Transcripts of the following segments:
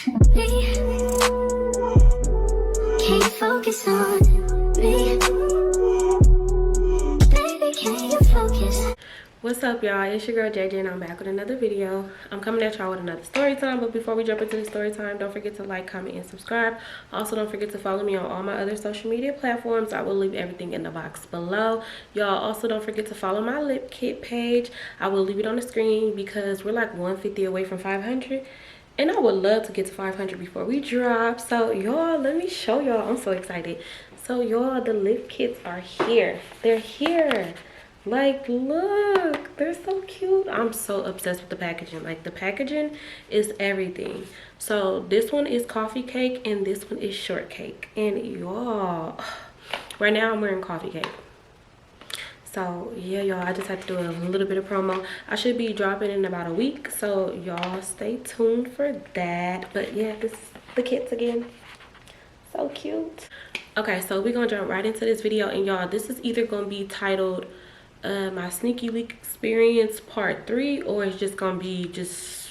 Can't focus on me. Baby, can you focus? What's up, y'all? It's your girl JJ and I'm back with another video. I'm coming at y'all with another story time, but before we jump into the story time, don't forget to like, comment, and subscribe. Also, don't forget to follow me on all my other social media platforms. I will leave everything in the box below. Y'all also don't forget to follow my lip kit page. I will leave it on the screen because we're like 150 away from 500. And I would love to get to 500 before we drop. So y'all, let me show y'all. I'm so excited. So y'all, the lip kits are here. They're here. Like, look, they're so cute. I'm so obsessed with the packaging. Like, the packaging is everything. So this one is coffee cake and this one is shortcake. And y'all, right now I'm wearing coffee cake. So yeah, y'all, I just had to do a little bit of promo. I should be dropping in about a week, so y'all stay tuned for that. But yeah, this is the kits again. So cute. Okay, so we're gonna jump right into this video, and y'all, this is either gonna be titled my sneaky leak experience part 3, or it's just gonna be just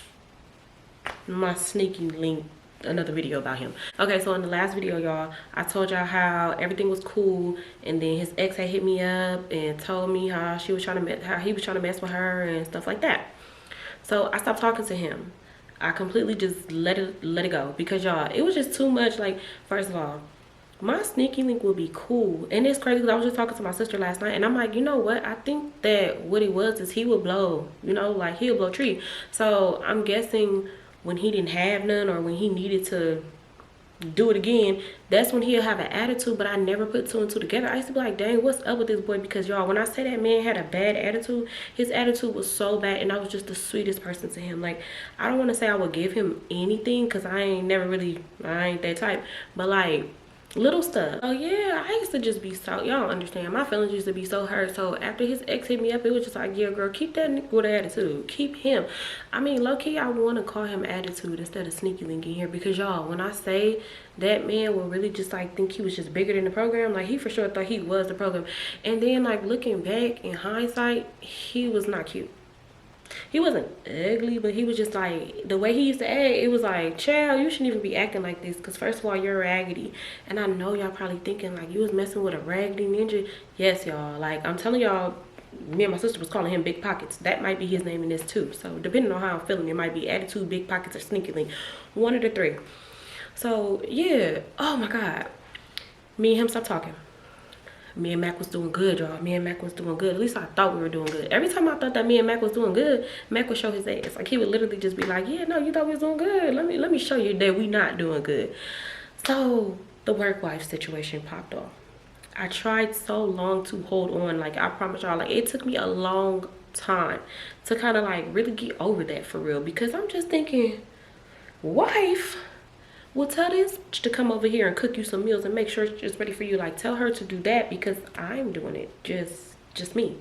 my sneaky link, another video about him. Okay, so in the last video, y'all, I told y'all how everything was cool, and then his ex had hit me up and told me how he was trying to mess with her and stuff like that. So I stopped talking to him. I completely just let it go, because y'all, it was just too much. Like, first of all, my sneaky link will be cool, and it's crazy because I was just talking to my sister last night, and I'm like, you know what, I think that what it was is he would blow, you know, like he'll blow tree. So I'm guessing when he didn't have none, or when he needed to do it again, that's when he'll have an attitude. But I never put 2 and 2 together. I used to be like, dang, what's up with this boy? Because y'all, when I say that man had a bad attitude, his attitude was so bad, and I was just the sweetest person to him. Like, I don't want to say I would give him anything, because I ain't that type, but like little stuff. Oh yeah, I used to just be so, y'all don't understand, my feelings used to be so hurt. So after his ex hit me up, it was just like, yeah girl, keep that nigga with attitude, keep him. I mean, low-key, I want to call him attitude instead of sneaky link in here, because y'all, when I say that man will really just like think he was just bigger than the program, like he for sure thought he was the program. And then like looking back in hindsight, he was not cute. He wasn't ugly, but he was just like, the way he used to act, it was like, child, you shouldn't even be acting like this, because first of all, you're raggedy. And I know y'all probably thinking like you was messing with a raggedy ninja. Yes, y'all, like I'm telling y'all, me and my sister was calling him Big Pockets. That might be his name in this too. So depending on how I'm feeling, it might be attitude, Big Pockets, or sneaky link, one of the 3. So yeah, oh my god, me and him stopped talking. Me and Mac was doing good, y'all. Me and Mac was doing good. At least I thought we were doing good. Every time I thought that me and Mac was doing good, Mac would show his ass. Like, he would literally just be like, yeah, no, you thought we was doing good. Let me show you that we not doing good. So the work wife situation popped off. I tried so long to hold on. Like, I promise y'all, like, it took me a long time to kind of like really get over that for real, because I'm just thinking, wife, well, tell this bitch to come over here and cook you some meals and make sure it's ready for you. Like, tell her to do that, because I'm doing it, just me.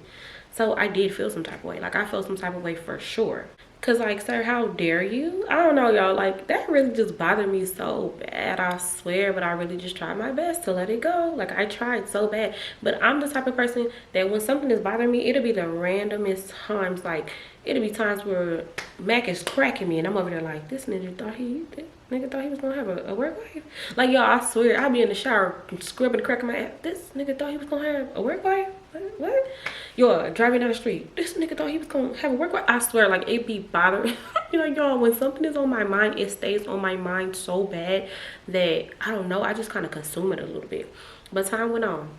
So I did feel some type of way. Like, I felt some type of way for sure. Cause like, sir, how dare you? I don't know, y'all. Like, that really just bothered me so bad, I swear. But I really just tried my best to let it go. Like, I tried so bad. But I'm the type of person that when something is bothering me, it'll be the randomest times. Like, it'll be times where Mac is cracking me, and I'm over there like, this nigga thought he was gonna have a work wife. Like, y'all, I swear, I'll be in the shower scrubbing the crack of my ass. This nigga thought he was gonna have a work wife? What? Y'all, driving down the street, this nigga thought he was gonna have a work wife? I swear, like, it be bothering. You know, y'all, when something is on my mind, it stays on my mind so bad that, I don't know, I just kind of consume it a little bit. But time went on,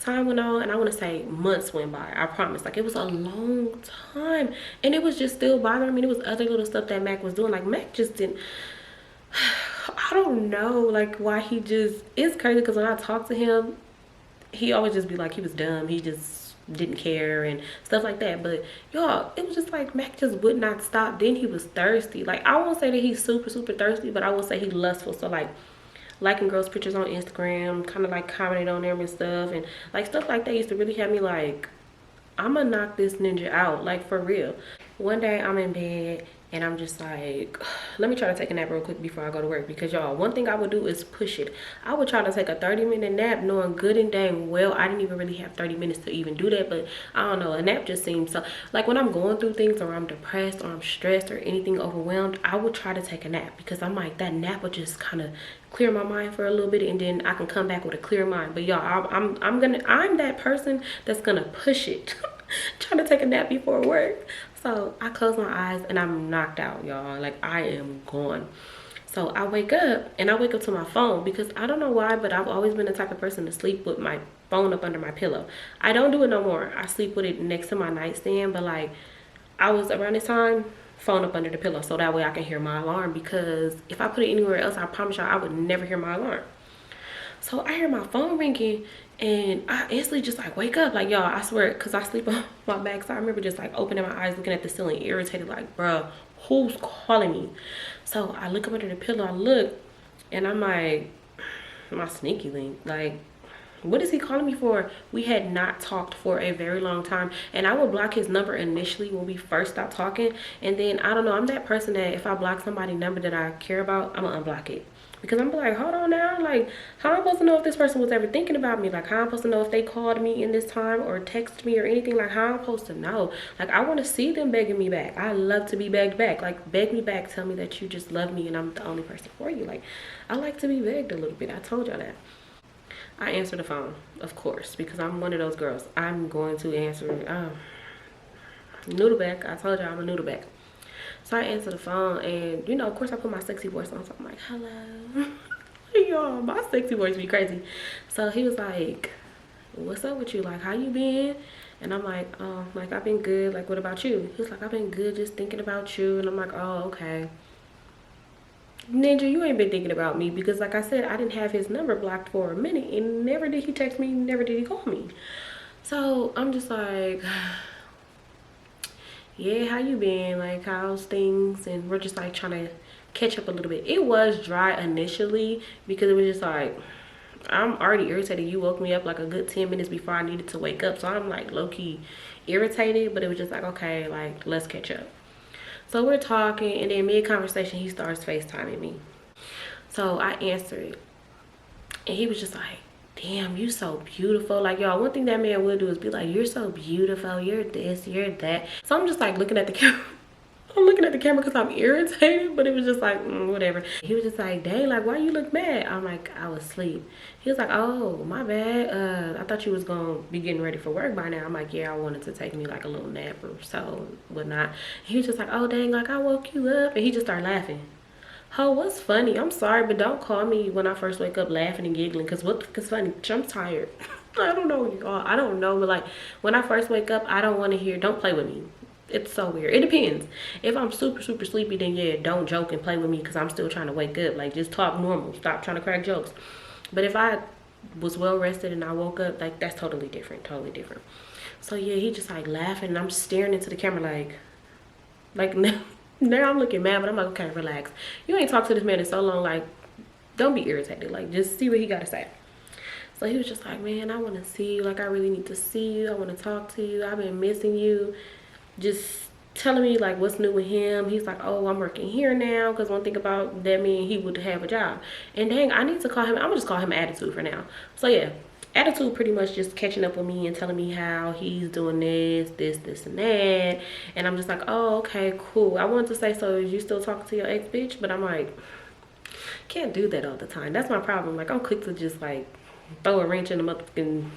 and I want to say months went by. I promise. Like, it was a long time, and it was just still bothering me. There was other little stuff that Mac was doing. Like, Mac just didn't, I don't know, like, why he just, it's crazy, because when I talk to him, he always just be like he was dumb, he just didn't care and stuff like that. But y'all, it was just like Mac just would not stop. Then he was thirsty. Like, I won't say that he's super thirsty, but I will say he lustful. So like, liking girls' pictures on Instagram, kind of like commenting on them and stuff, and like stuff like that used to really have me like, I'm gonna knock this ninja out, like, for real. One day I'm in bed And I'm just like, let me try to take a nap real quick before I go to work. Because y'all, one thing I would do is push it. I would try to take a 30-minute nap knowing good and dang well I didn't even really have 30 minutes to even do that. But I don't know, a nap just seems so, like when I'm going through things or I'm depressed or I'm stressed or anything overwhelmed, I would try to take a nap. Because I'm like, that nap would just kind of clear my mind for a little bit, and then I can come back with a clear mind. But y'all, I'm that person that's gonna push it. Trying to take a nap before work. So I close my eyes and I'm knocked out, y'all. Like, I am gone. So I wake up and I wake up to my phone, because I don't know why, but I've always been the type of person to sleep with my phone up under my pillow. I don't do it no more. I sleep with it next to my nightstand, but like, I was around this time, phone up under the pillow, so that way I can hear my alarm, because if I put it anywhere else, I promise y'all I would never hear my alarm. So I hear my phone ringing and I instantly just like wake up. Like, y'all, I swear, because I sleep on my back, so I remember just like opening my eyes, looking at the ceiling, irritated, like, bruh, who's calling me? So I look up under the pillow, I look, and I'm like, my sneaky link, like, what is he calling me for? We had not talked for a very long time, and I would block his number initially when we first stopped talking. And then I don't know, I'm that person that if I block somebody's number that I care about, I'm gonna unblock it, because I'm like, hold on now, like, how am I supposed to know if this person was ever thinking about me? Like, how am I supposed to know if they called me in this time or text me or anything? Like, how am I supposed to know? Like, I want to see them begging me back. I love to be begged back. Like, beg me back, tell me that you just love me and I'm the only person for you. Like, I like to be begged a little bit. I told y'all that. I answer the phone, of course, because I'm one of those girls. I'm going to answer. Noodleback. I told y'all I'm a noodleback. So I answer the phone, and you know, of course, I put my sexy voice on. So I'm like, hello. Y'all, my sexy voice be crazy. So he was like, what's up with you? Like, how you been? And I'm like, oh, like, I've been good. Like, what about you? He was like, I've been good, just thinking about you. And I'm like, oh, okay. Ninja, you ain't been thinking about me, because like I said, I didn't have his number blocked for a minute, and never did he text me, never did he call me. So I'm just like, yeah, how you been? Like, how's things? And we're just like trying to catch up a little bit. It was dry initially, because it was just like, I'm already irritated. You woke me up like a good 10 minutes before I needed to wake up, so I'm like low-key irritated. But it was just like, okay, like, let's catch up. So we're talking, and then mid-conversation, he starts FaceTiming me. So I answered it, and he was just like, damn, you so beautiful. Like, y'all, one thing that man will do is be like, you're so beautiful, you're this, you're that. So I'm just like looking at the camera. I'm looking at the camera because I'm irritated, but it was just like, whatever. He was just like, dang, like, why you look mad? I'm like, I was asleep. He was like, oh, my bad. I thought you was gonna be getting ready for work by now. I'm like, yeah, I wanted to take me like a little nap or so, whatnot. He was just like, oh, dang, like, I woke you up. And he just started laughing. Oh, what's funny? I'm sorry, but don't call me when I first wake up laughing and giggling, because what the fuck is funny? I'm tired. I don't know, y'all. I don't know, but like, when I first wake up, I don't want to hear, don't play with me. It's so weird. It depends. If I'm super sleepy, then yeah, don't joke and play with me, because I'm still trying to wake up. Like, just talk normal, stop trying to crack jokes. But if I was well rested and I woke up, like, that's totally different. So yeah, he just like laughing, and I'm staring into the camera like now I'm looking mad, but I'm like, okay, relax. You ain't talked to this man in so long, like, don't be irritated. Like, just see what he got to say. So he was just like, man, I want to see you. Like, I really need to see you. I want to talk to you. I've been missing you. Just telling me like what's new with him. He's like, oh, I'm working here now, because one thing about that man, he would have a job. And dang, I need to call him, I'm gonna just call him Attitude for now. So yeah, Attitude pretty much just catching up with me and telling me how he's doing this and that. And I'm just like, oh, okay, cool. I wanted to say, so is you still talking to your ex bitch? But I'm like, can't do that all the time. That's my problem. Like, I'm quick to just like throw a wrench in the motherfucking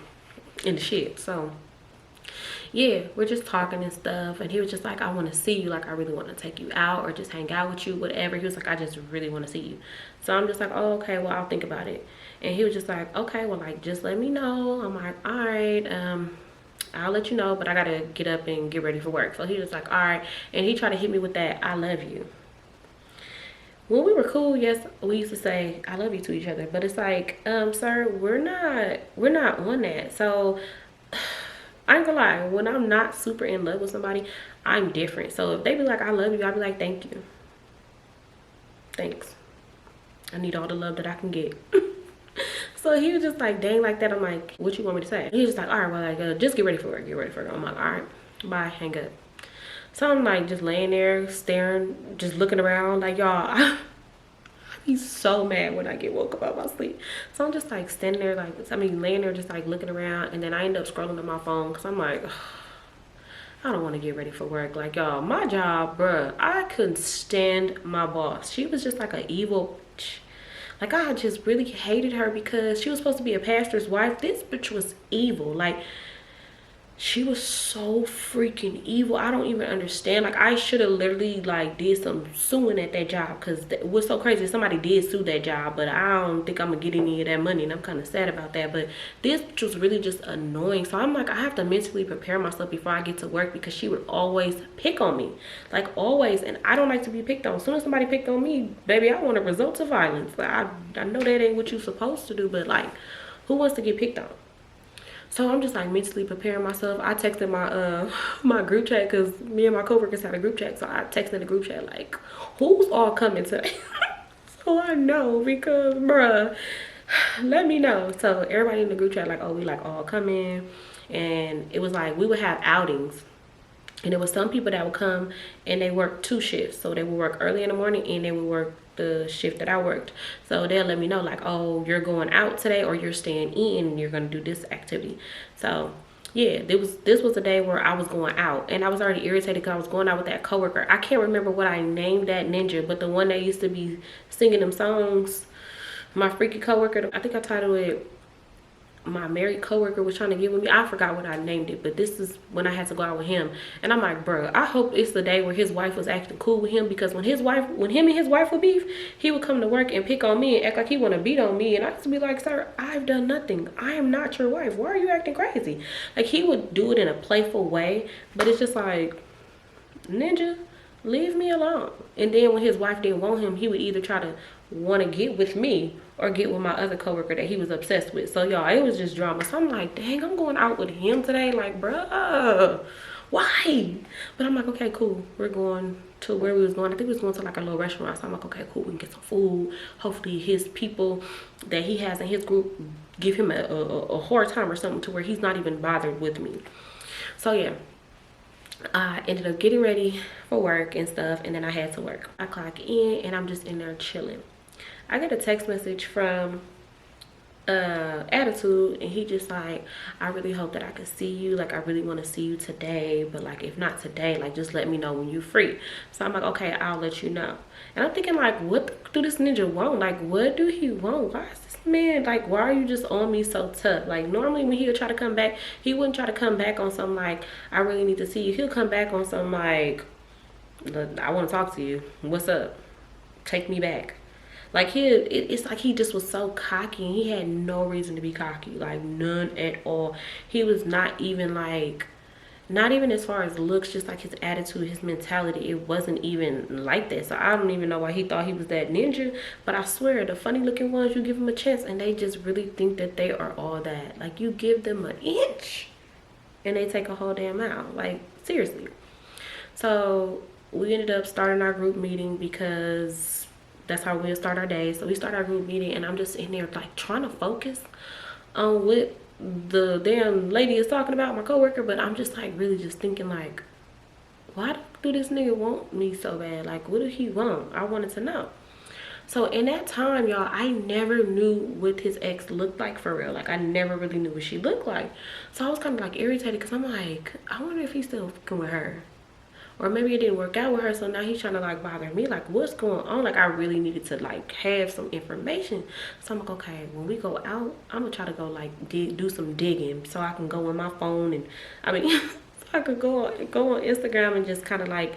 in the shit. So yeah, we're just talking and stuff, and he was just like, I want to see you. Like, I really want to take you out or just hang out with you, whatever. He was like, I just really want to see you. So I'm just like, oh, okay, well, I'll think about it. And he was just like, okay, well, like, just let me know. I'm like, all right, I'll let you know, but I gotta get up and get ready for work. So he was like, all right. And he tried to hit me with that, I love you. When we were cool, yes, we used to say I love you to each other, but it's like, sir, we're not on that. So I ain't gonna lie, when I'm not super in love with somebody, I'm different. So if they be like, I love you, I'll be like, thank you. Thanks. I need all the love that I can get. So he was just like, dang, like that. I'm like, what you want me to say? He was just like, all right, well, like, just get ready for work. I'm like, all right, bye, hang up. So I'm like just laying there staring, just looking around like y'all. He's so mad when I get woke up out of my sleep. So I'm just like standing there, like, I mean, laying there just like looking around. And then I end up scrolling on my phone because I'm like, ugh, I don't want to get ready for work. Like, y'all, my job, bruh, I couldn't stand my boss. She was just like an evil, like, I just really hated her because she was supposed to be a pastor's wife. This bitch was evil. Like, she was so freaking evil. I don't even understand. Like, I should have literally like did some suing at that job, because what's so crazy, somebody did sue that job, but I don't think I'm gonna get any of that money, and I'm kind of sad about that. But this was really just annoying. So I'm like, I have to mentally prepare myself before I get to work, because she would always pick on me, like always, and I don't like to be picked on. As soon as somebody picked on me, baby, I want a result to violence. Like, I know that ain't what you're supposed to do, but like, who wants to get picked on? So I'm just like mentally preparing myself. I texted my my group chat, because me and my coworkers had a group chat. So I texted the group chat like, who's all coming today? So I know, because bruh, let me know. So everybody in the group chat like, oh, we like all coming. And it was like we would have outings. And there was some people that would come and they work 2 shifts. So they would work early in the morning and they would work the shift that I worked. So they'll let me know like, oh, you're going out today, or you're staying in and you're going to do this activity. So yeah, this was a day where I was going out, and I was already irritated because I was going out with that coworker. I can't remember what I named that ninja, but the one that used to be singing them songs, my freaky coworker, I think I titled it my married coworker was trying to get with me. I forgot what I named it, but this is when I had to go out with him. And I'm like, bro, I hope it's the day where his wife was acting cool with him, because when him and his wife would beef, he would come to work and pick on me and act like he want to beat on me. And I used to be like, sir, I've done nothing. I am not your wife. Why are you acting crazy? Like, he would do it in a playful way, but it's just like, ninja, leave me alone. And then when his wife didn't want him, he would either try to want to get with me or get with my other coworker that he was obsessed with. So y'all, it was just drama. So I'm like, dang, I'm going out with him today. Like, bruh, why? But I'm like, okay, cool. We're going to where we was going. I think we was going to like a little restaurant. So I'm like, okay, cool. We can get some food. Hopefully his people that he has in his group give him a hard time or something to where he's not even bothered with me. So yeah, I ended up getting ready for work and stuff, and then I had to work. I clock in and I'm just in there chilling. I get a text message from Attitude, and he just like, I really hope that I can see you. Like, I really want to see you today, but like, if not today, like, just let me know when you're free. So I'm like, okay, I'll let you know. And I'm thinking like, what do this ninja want? Like, what do he want? Why is this man like, why are you just on me so tough? Like, normally when he would try to come back, he wouldn't try to come back on some like, I really need to see you. He'll come back on some like, I want to talk to you. What's up? Take me back. Like, it's like he just was so cocky, and he had no reason to be cocky, like none at all. He was not even like, not even as far as looks, just like his attitude, his mentality, it wasn't even like that. So I don't even know why he thought he was that ninja. But I swear, the funny looking ones, you give them a chance and they just really think that they are all that. Like, you give them an inch and they take a whole damn mile. Like, seriously. So we ended up starting our group meeting, because that's how we'll start our day. So we start our group meeting, and I'm just in there like trying to focus on what the damn lady is talking about, my coworker. But I'm just like really just thinking like, why do this nigga want me so bad? Like, what did he want? I wanted to know. So in that time, y'all, I never knew what his ex looked like for real. Like, I never really knew what she looked like. So I was kind of like irritated, because I'm like, I wonder if he's still fucking with her. Or maybe it didn't work out with her, so now he's trying to like bother me. Like, what's going on? Like, I really needed to like have some information. So I'm like, okay, when we go out, I'm gonna try to go like do some digging, so I can go on my phone, and I mean so I could go on Instagram and just kind of like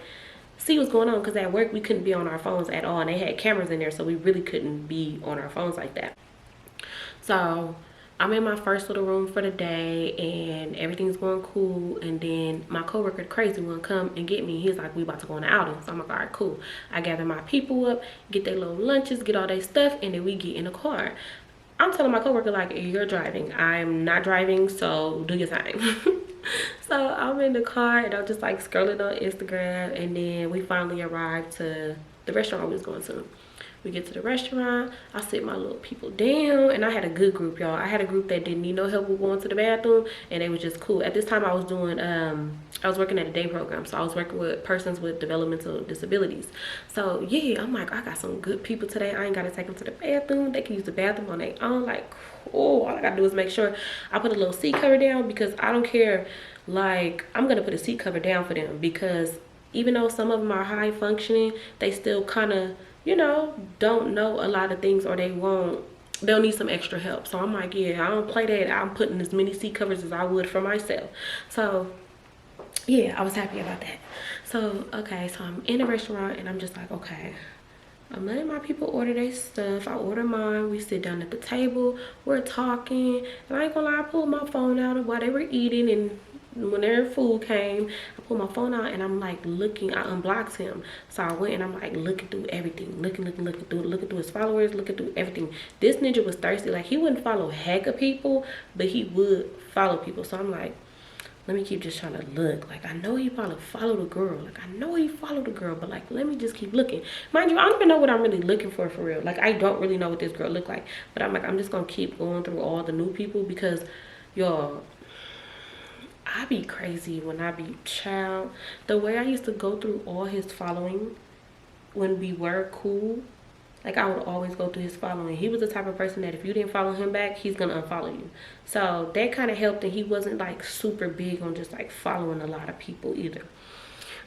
see what's going on, because at work we couldn't be on our phones at all, and they had cameras in there, so we really couldn't be on our phones like that. So I'm in my first little room for the day, and everything's going cool. And then my coworker, the crazy one, come and get me. He's like, we about to go on an outing. So I'm like, all right, cool. I gather my people up, get their little lunches, get all their stuff, and then we get in the car. I'm telling my coworker like, you're driving. I'm not driving, so do your thing. So I'm in the car, and I'm just like scrolling on Instagram, and then we finally arrived to the restaurant we was going to. We get to the restaurant. I sit my little people down, and I had a good group, y'all. I had a group that didn't need no help with going to the bathroom, and they was just cool. At this time, I was doing I was working at a day program, so I was working with persons with developmental disabilities. So yeah, I'm like, I got some good people today. I ain't gotta take them to the bathroom. They can use the bathroom on their own. Like, oh, all I gotta do is make sure I put a little seat cover down, because I don't care. Like, I'm gonna put a seat cover down for them, because even though some of them are high functioning, they still kind of, you know, don't know a lot of things, or they'll need some extra help. So I'm like, yeah, I don't play that. I'm putting as many seat covers as I would for myself. So yeah, I was happy about that. So okay, so I'm in a restaurant, and I'm just like, okay, I'm letting my people order their stuff. I order mine. We sit down at the table. We're talking. And I ain't gonna lie, I pulled my phone out while they were eating, and when their food came, I pulled my phone out, and I'm like looking. I unblocked him. So I went, and I'm like looking through everything. Looking through his followers, looking through everything. This ninja was thirsty. Like, he wouldn't follow heck of people, but he would follow people. So I'm like, let me keep just trying to look. Like, I know he probably followed a girl. Like, I know he followed a girl, but like, let me just keep looking. Mind you, I don't even know what I'm really looking for real. Like, I don't really know what this girl looked like. But I'm like, I'm just gonna keep going through all the new people, because y'all, I be crazy when I be child. The way I used to go through all his following when we were cool, like, I would always go through his following. He was the type of person that if you didn't follow him back, he's gonna unfollow you. So that kind of helped, and he wasn't like super big on just like following a lot of people either.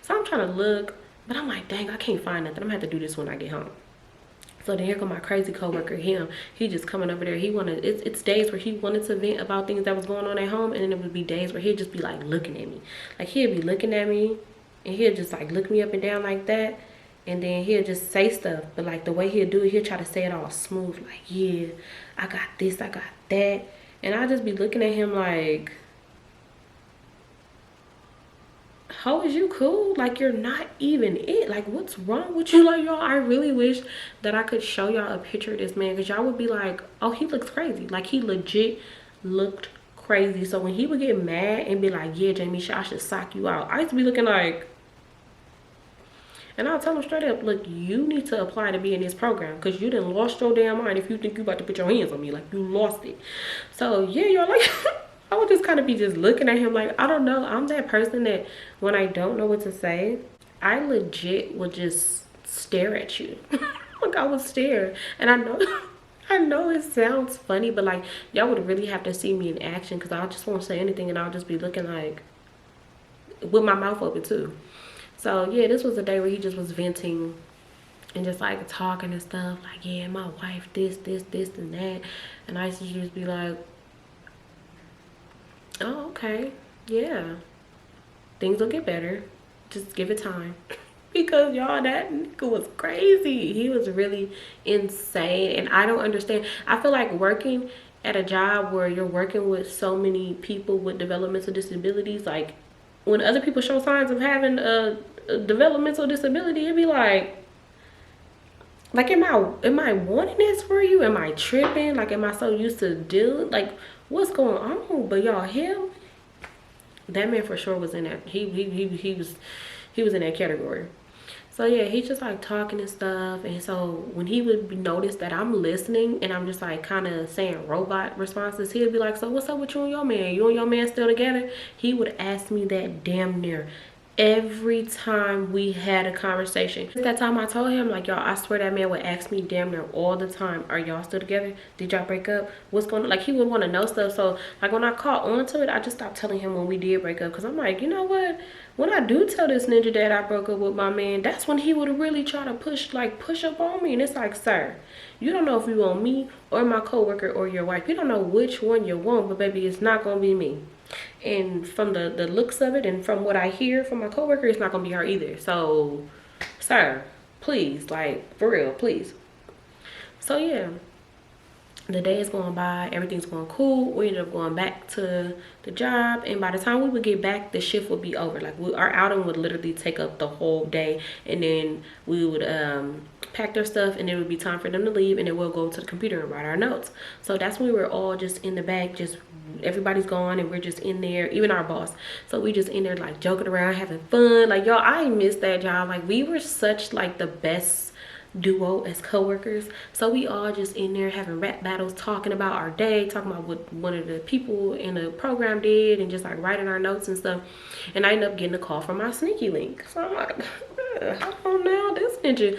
So I'm trying to look, but I'm like, dang, I can't find nothing. I'm gonna have to do this when I get home. So then here come my crazy coworker, he just coming over there. He wanted, it's days where he wanted to vent about things that was going on at home, and then it would be days where he'd just be like looking at me. Like, he'd be looking at me, and he'd just like look me up and down like that. And then he'll just say stuff, but like the way he'll do it, he'll try to say it all smooth. Like, yeah, I got this, I got that. And I just be looking at him like, how is you cool? Like, you're not even it. Like, what's wrong with you? Like, y'all, I really wish that I could show y'all a picture of this man, because y'all would be like, oh, he looks crazy. Like, he legit looked crazy. So when he would get mad and be like, yeah, Jamie, I should sock you out, I used to be looking like, and I'll tell him straight up, look, you need to apply to be in this program, because you done lost your damn mind if you think you about to put your hands on me. Like, you lost it. So yeah, y'all, like, I would just kind of be just looking at him like, I don't know. I'm that person that when I don't know what to say, I legit will just stare at you. Like, I would stare. And I know it sounds funny, but like, y'all would really have to see me in action, because I just won't say anything, and I'll just be looking like, with my mouth open too. So yeah, this was a day where he just was venting and just like talking and stuff. Like, yeah, my wife, this, and that. And I used to just be like, oh, okay, yeah. Things will get better. Just give it time. Because y'all, that nigga was crazy. He was really insane. And I don't understand. I feel like working at a job where you're working with so many people with developmental disabilities, like, when other people show signs of having a developmental disability, it'd be like, am I wanting this for you? Am I tripping? Like, am I so used to dealing? Like, what's going on? But y'all, that man for sure was in that. He was in that category. So yeah, he's just like talking and stuff. And so when he would notice that I'm listening and I'm just like kind of saying robot responses, he'd be like, so what's up with you and your man? You and your man still together? He would ask me that damn near every time we had a conversation. That time I told him, like, y'all, I swear that man would ask me damn near all the time, are y'all still together? Did y'all break up? What's going on? Like, he would want to know stuff. So like, when I caught on to it, I just stopped telling him when we did break up, because I'm like, you know what, when I do tell this ninja that I broke up with my man, that's when he would really try to push up on me. And it's like, sir, you don't know if you want me or my coworker or your wife. You don't know which one you want, but baby, it's not gonna be me. And from the looks of it and from what I hear from my coworker, it's not gonna be her either. So sir, please, like, for real, please. So yeah, the day is going by, everything's going cool. We ended up going back to the job, and by the time we would get back, the shift would be over. Like, our outing would literally take up the whole day, and then we would pack their stuff, and it would be time for them to leave, and then we'll go to the computer and write our notes. So that's when we were all just in the back, just everybody's gone, and we're just in there, even our boss. So we just in there like joking around, having fun. Like, y'all, I miss that job. Like, we were such like the best duo as co-workers. So we all just in there having rap battles, talking about our day, talking about what one of the people in the program did, and just like writing our notes and stuff. And I ended up getting a call from my sneaky link. So I'm like, oh no, this ninja.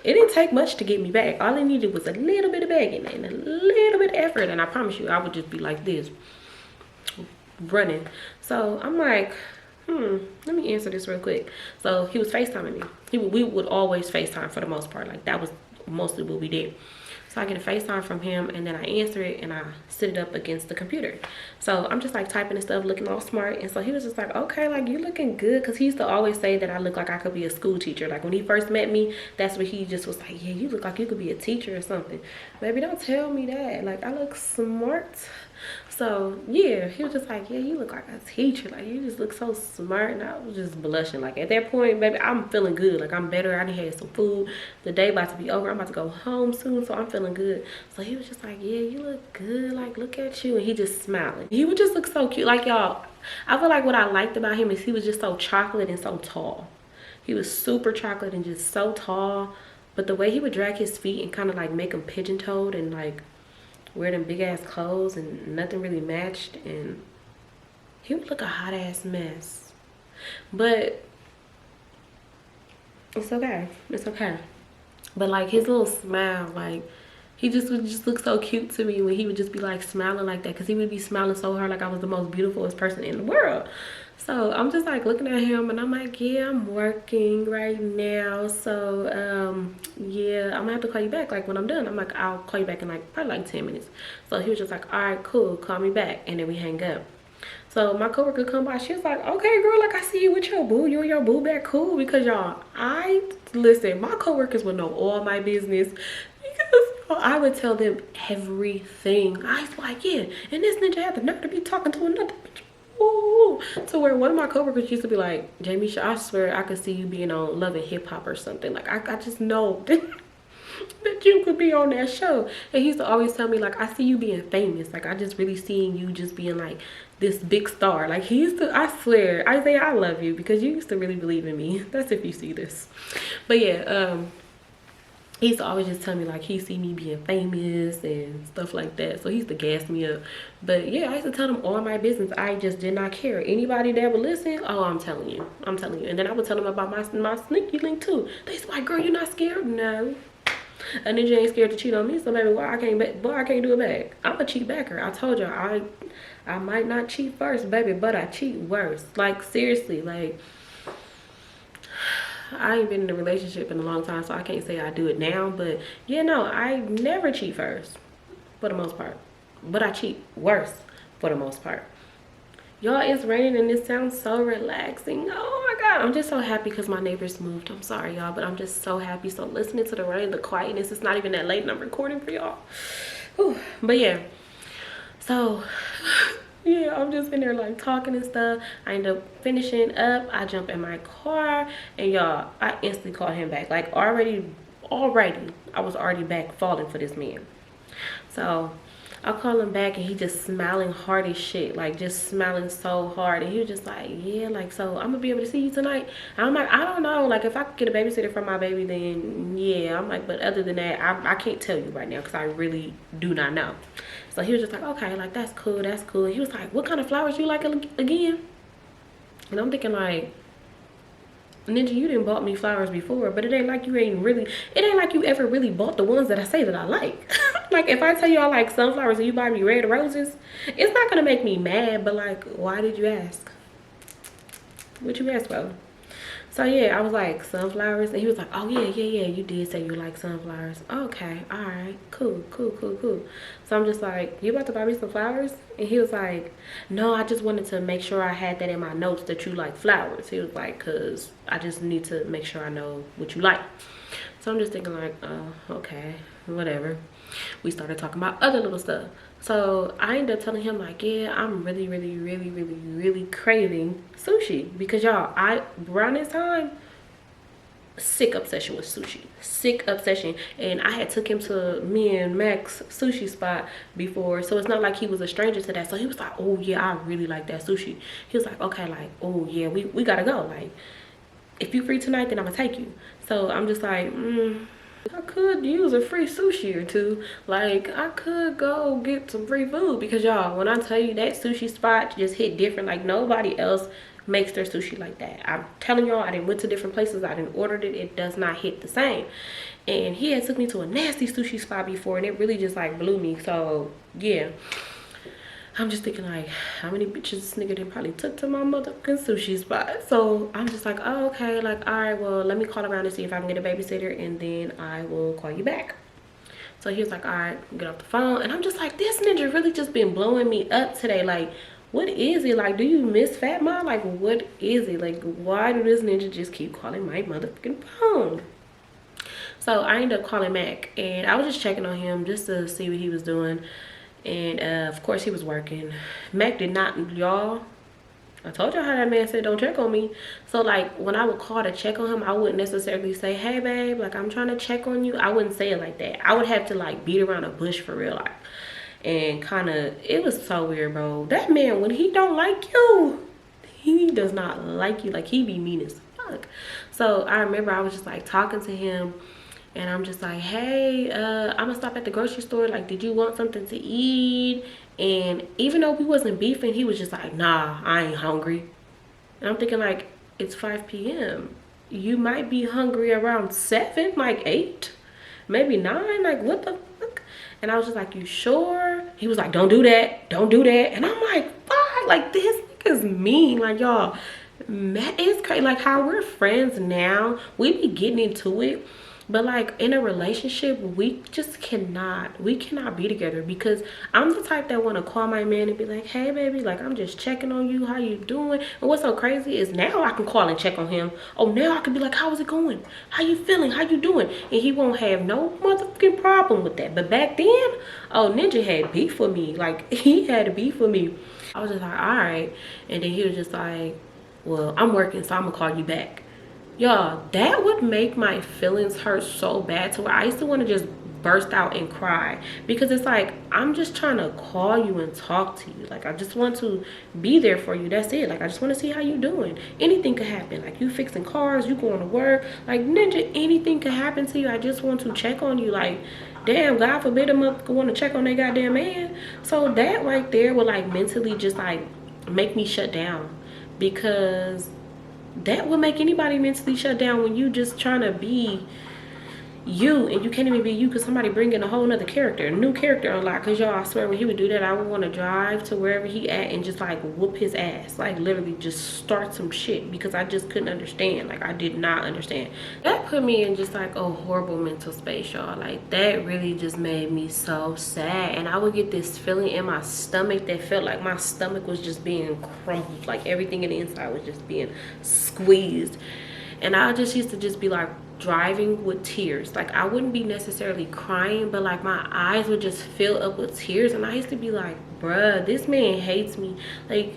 It didn't take much to get me back. All I needed was a little bit of begging and a little bit of effort, and I promise you I would just be like this, running. So I'm like, let me answer this real quick. So he was FaceTiming me. We would always FaceTime for the most part. Like that was mostly what we did. So I get a FaceTime from him, and then I answer it and I sit it up against the computer. So I'm just like typing and stuff, looking all smart. And so he was just like, okay, like you looking good. Cause he used to always say that I look like I could be a school teacher. Like when he first met me, that's what he just was like, yeah, you look like you could be a teacher or something. Baby, don't tell me that. Like I look smart. So yeah, he was just like, yeah, you look like a teacher. Like you just look so smart. And I was just blushing. Like at that point, baby, I'm feeling good. Like I'm better. I done had some food. The day about to be over. I'm about to go home soon, so I'm feeling good. So he was just like, yeah, you look good. Like look at you. And he just smiling. He would just look so cute. Like y'all, I feel like what I liked about him is he was just so chocolate and so tall. He was super chocolate and just so tall. But the way he would drag his feet and kind of like make them pigeon-toed and like wear them big ass clothes and nothing really matched, and he would look a hot ass mess. But it's okay. It's okay. But like his little smile, like he just would just look so cute to me when he would just be like smiling like that, because he would be smiling so hard like I was the most beautifulest person in the world. So I'm just like looking at him and I'm like, yeah, I'm working right now. So yeah, I'm gonna have to call you back like when I'm done. I'm like, I'll call you back in like probably like 10 minutes. So he was just like, all right, cool, call me back. And then we hang up. So my coworker come by, she was like, okay girl, like I see you with your boo, you and your boo back, cool. Because y'all, listen, my coworkers would know all my business, because I would tell them everything. I was like, yeah, and this ninja had the nerve to be talking to another bitch. Ooh. To where one of my coworkers used to be like, Jamie, I swear I could see you being on Love and Hip Hop or something. Like I just know that you could be on that show. And he used to always tell me like, I see you being famous. Like I just really seeing you just being like this big star. Like he used to, I swear, Isaiah, I love you because you used to really believe in me. That's if you see this. But yeah, he used to always just tell me like he see me being famous and stuff like that. So he used to gas me up. But yeah, I used to tell him all my business. I just did not care. Anybody that would listen, oh, I'm telling you. I'm telling you. And then I would tell them about my sneaky link too. They used to be like, girl, you're not scared? No. A ninja ain't scared to cheat on me, so maybe why I can't do it back. I'm a cheat backer. I told you I might not cheat first, baby, but I cheat worse. Like seriously, like I ain't been in a relationship in a long time, so I can't say I do it now. But yeah, no, I never cheat first for the most part, but I cheat worse for the most part. Y'all, it's raining and it sounds so relaxing. Oh my god, I'm just so happy because my neighbors moved. I'm sorry y'all, but I'm just so happy. So listening to the rain, the quietness, it's not even that late and I'm recording for y'all. But yeah, so yeah, I'm just in there like talking and stuff. I end up finishing up. I jump in my car and y'all, I instantly called him back. Like already I was already back falling for this man. So I call him back and he just smiling hard as shit, like just smiling so hard. And he was just like, yeah, like, so I'm gonna be able to see you tonight? And I'm like, I don't know, like if I could get a babysitter for my baby, then yeah. I'm like, but other than that, I can't tell you right now because I really do not know. So he was just like, okay, like that's cool, that's cool. And he was like, what kind of flowers you like again? And I'm thinking like, ninja, you didn't bought me flowers before, but it ain't like you ever really bought the ones that I say that I like. Like if I tell you I like sunflowers and you buy me red roses, it's not gonna make me mad, but like, why did you ask? What you asked for? So yeah, I was like, sunflowers, and he was like, oh yeah, you did say you like sunflowers. Okay, all right, cool. So I'm just like, you about to buy me some flowers? And he was like, no, I just wanted to make sure I had that in my notes that you like flowers. He was like, cause I just need to make sure I know what you like. So I'm just thinking like, oh, okay, whatever. We started talking about other little stuff. So I ended up telling him like, yeah, I'm really craving sushi, because y'all, around this time, sick obsession with sushi, sick obsession. And I had took him to me and Mac's sushi spot before, so it's not like he was a stranger to that. So he was like, oh yeah, I really like that sushi. He was like, okay, like, oh yeah, we gotta go. Like if you free tonight, then I'm gonna take you. So I'm just like, I could use a free sushi or two. Like, I could go get some free food because y'all, when I tell you that sushi spot just hit different, like nobody else makes their sushi like that. I'm telling y'all, I didn't went to different places, I didn't ordered it, it does not hit the same. And he had took me to a nasty sushi spot before and it really just like blew me. So yeah, I'm just thinking like, how many bitches this nigga done probably took to my motherfucking sushi spot. So I'm just like, oh, okay, like, all right, well, let me call around and see if I can get a babysitter and then I will call you back. So he was like, all right, get off the phone. And I'm just like, this ninja really just been blowing me up today. Like, what is it? Like, do you miss Fat Mom? Like, what is it? Like, why do this ninja just keep calling my motherfucking phone? So I ended up calling Mac and I was just checking on him just to see what he was doing. And of course he was working. Mac did not, y'all, I told y'all how that man said don't check on me. So like when I would call to check on him, I wouldn't necessarily say, hey babe, like I'm trying to check on you. I wouldn't say it like that. I would have to like beat around a bush for real life. And kind of, it was so weird, bro. That man, when he don't like you, he does not like you. Like he be mean as fuck. So I remember I was just like talking to him and I'm just like, hey, I'm gonna stop at the grocery store. Like, did you want something to eat? And even though we wasn't beefing, he was just like, nah, I ain't hungry. And I'm thinking like, it's 5 p.m. You might be hungry around 7, like 8, maybe 9. Like, what the fuck? And I was just like, you sure? He was like, don't do that. Don't do that. And I'm like, fuck, like this nigga's mean. Like, y'all, Matt is crazy. Like how we're friends now, we be getting into it. But like in a relationship, we cannot be together because I'm the type that want to call my man and be like, hey baby, like I'm just checking on you, how you doing? And what's so crazy is now I can call and check on him. Oh, now I can be like, how is it going? How you feeling? How you doing? And he won't have no motherfucking problem with that. But back then, oh, Ninja had beef with me. Like he had beef with me. I was just like, all right. And then he was just like, well, I'm working, so I'm gonna call you back. Y'all, that would make my feelings hurt so bad to where I used to want to just burst out and cry because it's like I'm just trying to call you and talk to you. Like I just want to be there for you. That's it. Like I just want to see how you doing. Anything could happen. Like you fixing cars, you going to work, like ninja, anything could happen to you. I just want to check on you. Like damn, God forbid a motherfucker want to check on their goddamn man. So that right there would like mentally just like make me shut down because that will make anybody mentally shut down when you just trying to be you and you can't even be you because somebody bring in a whole nother character, a new character unlocked. Because y'all, I swear when he would do that, I would want to drive to wherever he at and just like whoop his ass, like literally just start some shit because I just couldn't understand. Like I did not understand. That put me in just like a horrible mental space, y'all. Like that really just made me so sad, and I would get this feeling in my stomach that felt like my stomach was just being crumbled, like everything in the inside was just being squeezed. And I just used to just be like driving with tears. Like I wouldn't be necessarily crying, but like my eyes would just fill up with tears. And I used to be like, bruh, this man hates me. Like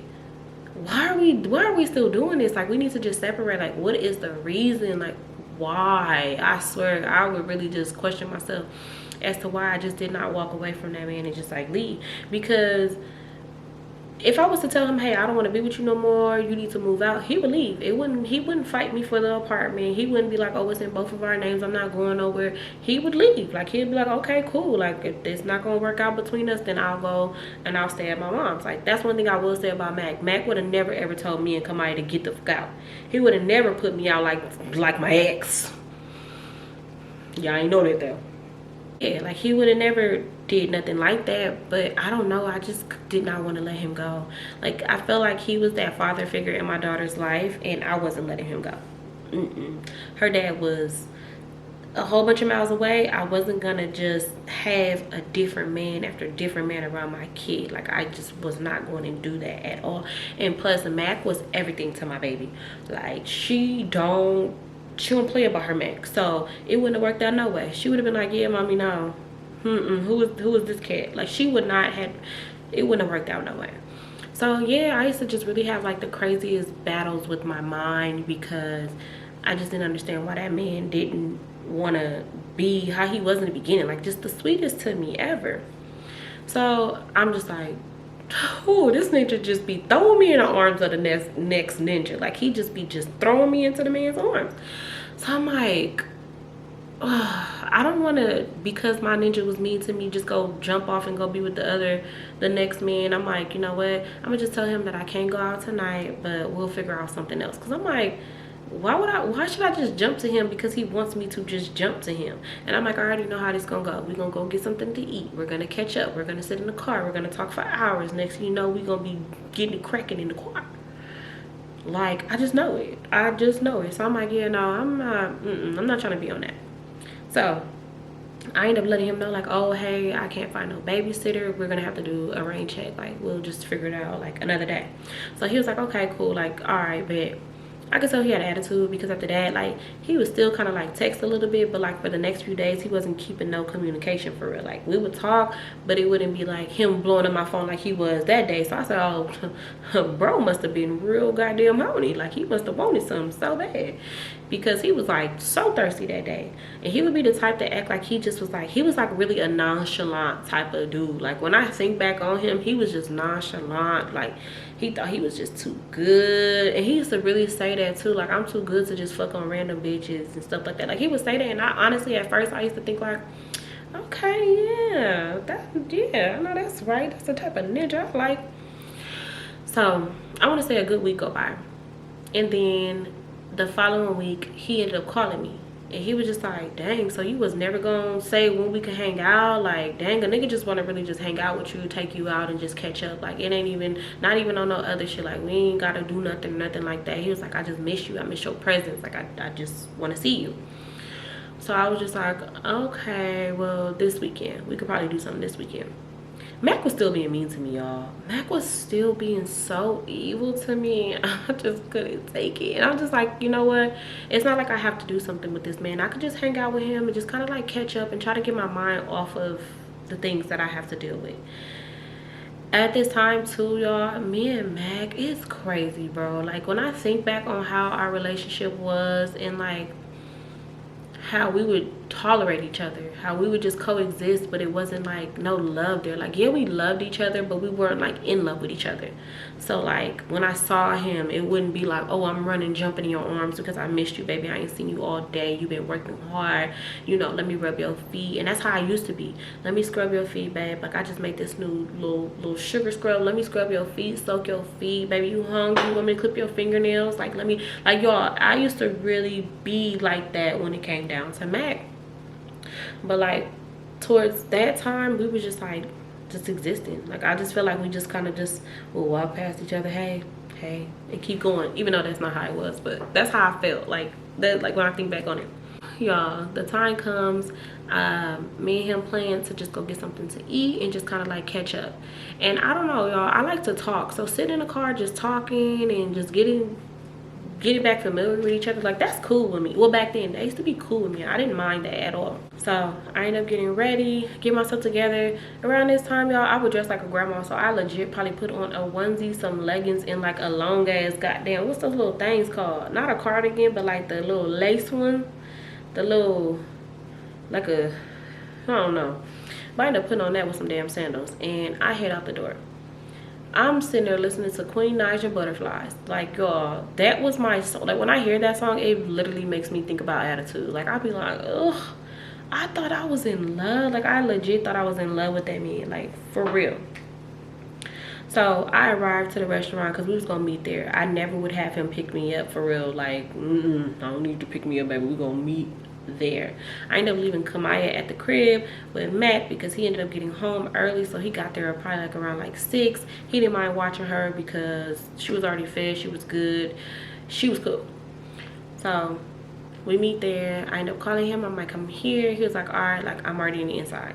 why are we still doing this? Like we need to just separate. Like what is the reason? Like why? I swear I would really just question myself as to why I just did not walk away from that man and just like leave. Because if I was to tell him, hey, I don't want to be with you no more, you need to move out, he would leave. He wouldn't fight me for the apartment. He wouldn't be like, oh, it's in both of our names, I'm not going nowhere. He would leave. Like he'd be like, okay, cool, like if it's not gonna work out between us, then I'll go and I'll stay at my mom's. Like that's one thing I will say about Mac would have never ever told me and Kamaya to get the fuck out. He would have never put me out like my ex. Y'all ain't know that though. Yeah, like he would have never did nothing like that. But I don't know, I just did not want to let him go. Like I felt like he was that father figure in my daughter's life and I wasn't letting him go. Her dad was a whole bunch of miles away. I wasn't gonna just have a different man after a different man around my kid. Like I just was not going to do that at all. And plus Mac was everything to my baby. Like she don't play about her Mac, so it wouldn't have worked out no way. She would have been like, yeah mommy, no, who is this cat? Like she would not have, it wouldn't have worked out no way. So yeah, I used to just really have like the craziest battles with my mind because I just didn't understand why that man didn't want to be how he was in the beginning, like just the sweetest to me ever. So I'm just like, oh, this ninja just be throwing me in the arms of the next ninja. Like he just be throwing me into the man's arms. So I'm like, I don't want to, because my ninja was mean to me, just go jump off and go be with the next man. I'm like, you know what, I'm gonna just tell him that I can't go out tonight, but we'll figure out something else. Because I'm like, why should I just jump to him because he wants me to just jump to him? And I'm like, I already know how this gonna go. We're gonna go get something to eat, we're gonna catch up, we're gonna sit in the car, we're gonna talk for hours. Next thing you know, we're gonna be getting it cracking in the car. Like, I just know it. So I'm like, yeah, no, I'm not trying to be on that. So I end up letting him know, like, oh, hey, I can't find no babysitter, we're gonna have to do a rain check, like we'll just figure it out like another day. So he was like, okay, cool, like, all right, but I could tell he had an attitude, because after that, like, he was still kind of like text a little bit, but like for the next few days he wasn't keeping no communication for real. Like, we would talk, but it wouldn't be like him blowing up my phone like he was that day. So I said, oh, bro must have been real goddamn horny. Like, he must have wanted something so bad, because he was like so thirsty that day. And he would be the type to act like he just was like, he was like really a nonchalant type of dude. Like, when I think back on him, he was just nonchalant. Like, he thought he was just too good. And he used to really say that too, like, I'm too good to just fuck on random bitches and stuff like that. Like, he would say that, and I honestly, at first, I used to think like, okay, yeah, I know that's right, that's the type of ninja I like. So I want to say a good week go by, and then the following week he ended up calling me, and he was just like, dang, so you was never gonna say when we could hang out? Like, dang, a nigga just want to really just hang out with you, take you out and just catch up. Like, it ain't even, not even on no other shit. Like, we ain't gotta do nothing like that. He was like, I just miss you, I miss your presence, like, I just want to see you. So I was just like, okay, well, this weekend we could probably do something this weekend. Mac was still being mean to me, y'all. Mac was still being so evil to me. I just couldn't take it. And I'm just like, you know what? It's not like I have to do something with this man. I could just hang out with him and just kind of like catch up and try to get my mind off of the things that I have to deal with. At this time too, y'all, me and Mac, it's crazy, bro. Like, when I think back on how our relationship was, and like how we would tolerate each other, how we would just coexist, but it wasn't like no love there. Like, yeah, we loved each other, but we weren't like in love with each other. So like, when I saw him, it wouldn't be like, oh, I'm running, jumping in your arms because I missed you, baby, I ain't seen you all day, you've been working hard, you know, let me rub your feet. And that's how I used to be. Let me scrub your feet, babe. Like, I just made this new little sugar scrub, let me scrub your feet, soak your feet, baby, you hungry, you want me to clip your fingernails? Like, let me, like, y'all, I used to really be like that when it came down to Mac. But like, towards that time, we were just like, just existing. Like, I just feel like we just kind of just will walk past each other, hey, and keep going, even though that's not how it was, but that's how I felt. Like, that, like, when I think back on it. Y'all, the time comes, me and him plan to just go get something to eat and just kind of like catch up. And I don't know, y'all, I like to talk, so sitting in the car just talking and just getting back familiar with each other, like, that's cool with me. Well, back then that used to be cool with me. I didn't mind that at all. So I ended up getting ready, get myself together. Around this time, y'all, I would dress like a grandma, so I legit probably put on a onesie, some leggings, and like a long ass goddamn, what's those little things called? Not a cardigan, but like the little lace one, the little, like a, I don't know, but I ended up putting on that with some damn sandals, and I head out the door. I'm sitting there listening to Queen Naija Butterflies. Like, y'all, that was my song. Like, when I hear that song, it literally makes me think about attitude. Like, I'll be like, ugh, I thought I was in love. Like, I legit thought I was in love with that man, like, for real. So I arrived to the restaurant because we was gonna meet there. I never would have him pick me up, for real. Like, I don't need to pick me up, baby, we gonna meet there. I ended up leaving Kamaya at the crib with Mac because he ended up getting home early, so he got there probably like around like 6. He didn't mind watching her because she was already fed, she was good, she was cool. So we meet there. I end up calling him, I'm like, I'm here. He was like, all right, like, I'm already in the inside.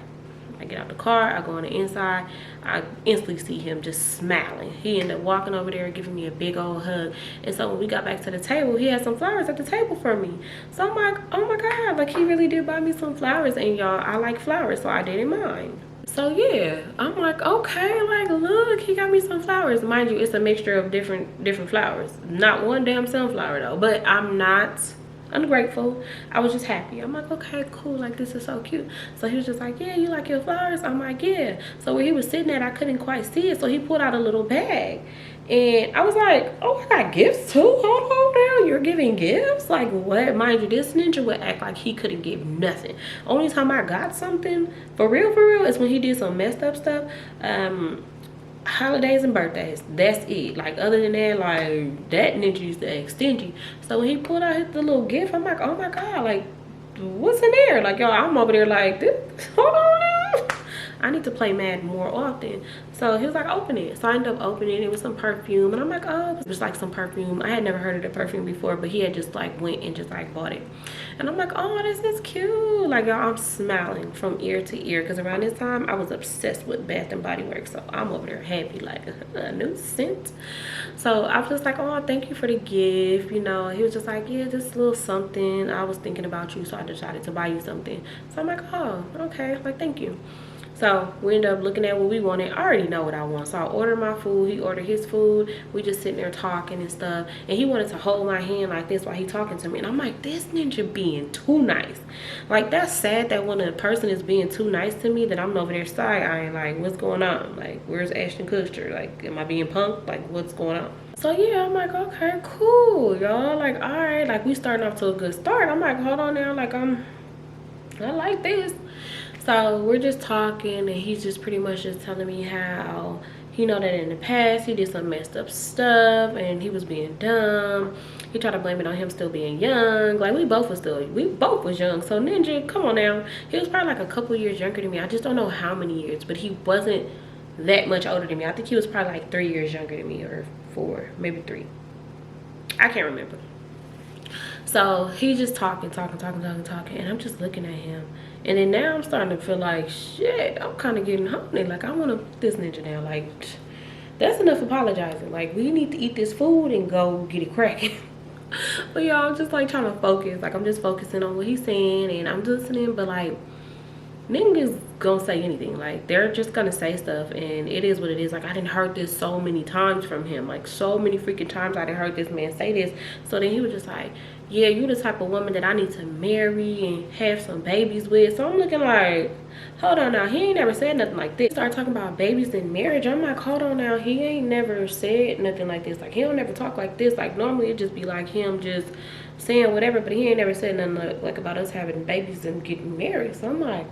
I get out the car, I go on the inside, I instantly see him just smiling. He ended up walking over there, giving me a big old hug. And so when we got back to the table, he had some flowers at the table for me. So I'm like, oh my God, like, he really did buy me some flowers. And y'all, I like flowers, so I didn't mind. So yeah, I'm like, okay, like, look, he got me some flowers. Mind you, it's a mixture of different flowers. Not one damn sunflower though, but I'm not ungrateful. I was just happy. I'm like, okay, cool, like this is so cute. So he was just like, yeah, you like your flowers? I'm like, yeah. So where he was sitting at, I couldn't quite see it, so he pulled out a little bag. And I was like, oh, I got gifts too? Hold on now, you're giving gifts? Like what? Mind you, this ninja would act like he couldn't give nothing. Only time I got something for real is when he did some messed up stuff. Holidays and birthdays, that's it. Like other than that, like that ninja used to act stingy. So when he pulled out the little gift, I'm like, oh my god, like what's in there? Like y'all, I'm over there like this. Hold on now, I need to play Madden more often. So he was like, open it. So I ended up opening it. It was some perfume, and I'm like, oh, it was like some perfume. I had never heard of the perfume before, but he had just like went and just like bought it. And I'm like, oh, this is cute. Like y'all, I'm smiling from ear to ear, because around this time I was obsessed with Bath and Body Works. So I'm over there happy, like a new scent. So I was just like, oh, thank you for the gift. You know, he was just like, yeah, just a little something. I was thinking about you, so I decided to buy you something. So I'm like, oh, okay, like thank you. So we ended up looking at what we wanted. I already know what I want, so I ordered my food, he ordered his food. We just sitting there talking and stuff, and he wanted to hold my hand like this while he talking to me, and I'm like, this ninja being too nice. Like that's sad that when a person is being too nice to me, that I'm over there side-eyeing like, what's going on? Like, where's Ashton Kutcher? Like, am I being punked? Like, what's going on? So yeah, I'm like, okay, cool, y'all. Like, all right, like we starting off to a good start. I'm like, hold on now, like I like this. So we're just talking, and he's just pretty much just telling me how he know that in the past he did some messed up stuff and he was being dumb. He tried to blame it on him still being young. Like we both was young. So Ninja, come on now. He was probably like a couple years younger than me. I just don't know how many years, but he wasn't that much older than me. I think he was probably like 3 years younger than me, or 4, maybe 3. I can't remember. So he's just talking, and I'm just looking at him. And then now I'm starting to feel like, shit, I'm kind of getting horny. Like, I want to put this ninja down. Like, that's enough apologizing. Like, we need to eat this food and go get it cracking. But y'all, I'm just like trying to focus. Like, I'm just focusing on what he's saying, and I'm listening. But like, niggas gonna say anything. Like, they're just gonna say stuff, and it is what it is. Like, I didn't heard this so many times from him. Like, so many freaking times I didn't heard this man say this. So then he was just like, yeah, you the type of woman that I need to marry and have some babies with. So I'm looking like, hold on now, he ain't never said nothing like this. Start talking about babies and marriage. I'm like, hold on now, he ain't never said nothing like this. Like, he don't never talk like this. Like, normally it just be like him just saying whatever, but he ain't never said nothing like about us having babies and getting married. So I'm like,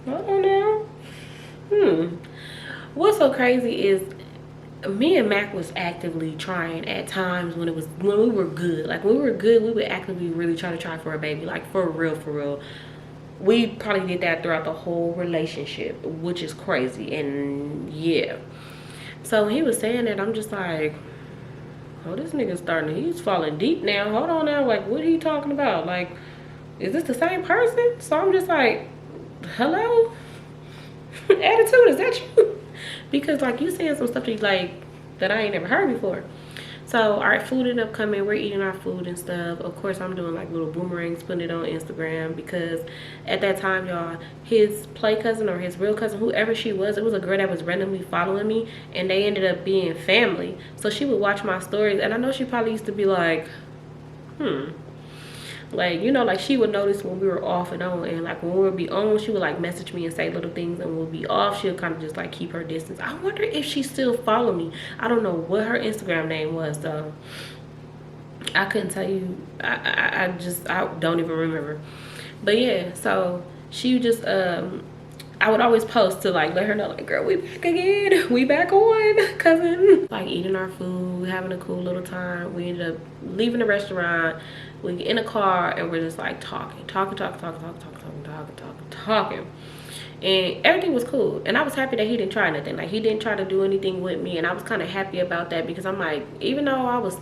hold on now. What's so crazy is me and Mac was actively trying at times when we were good. Like, when we were good, we would actively really try for a baby. Like, for real. We probably did that throughout the whole relationship, which is crazy. And yeah, so when he was saying that, I'm just like, oh, this nigga's he's falling deep now. Hold on now, like, what are you talking about? Like, is this the same person? So I'm just like, hello? Attitude, is that you? Because like, you saying some stuff that I ain't never heard before. So our food ended up coming. We're eating our food and stuff. Of course, I'm doing like little boomerangs, putting it on Instagram, because at that time, y'all, his play cousin or his real cousin, whoever she was, it was a girl that was randomly following me, and they ended up being family. So she would watch my stories, and I know she probably used to be like, like, you know, like she would notice when we were off and on, and like when we would be on, she would like message me and say little things, and we'll be off, she'll kind of just like keep her distance. I wonder if she still follow me. I don't know what her Instagram name was though. I couldn't tell you. I don't even remember. But yeah, so she just I would always post to like let her know, like, girl, we back again, we back on, cousin. Like, eating our food, having a cool little time. We ended up leaving the restaurant. We get in a car, and we're just like talking. And everything was cool, and I was happy that he didn't try nothing. Like, he didn't try to do anything with me, and I was kind of happy about that, because I'm like, even though I was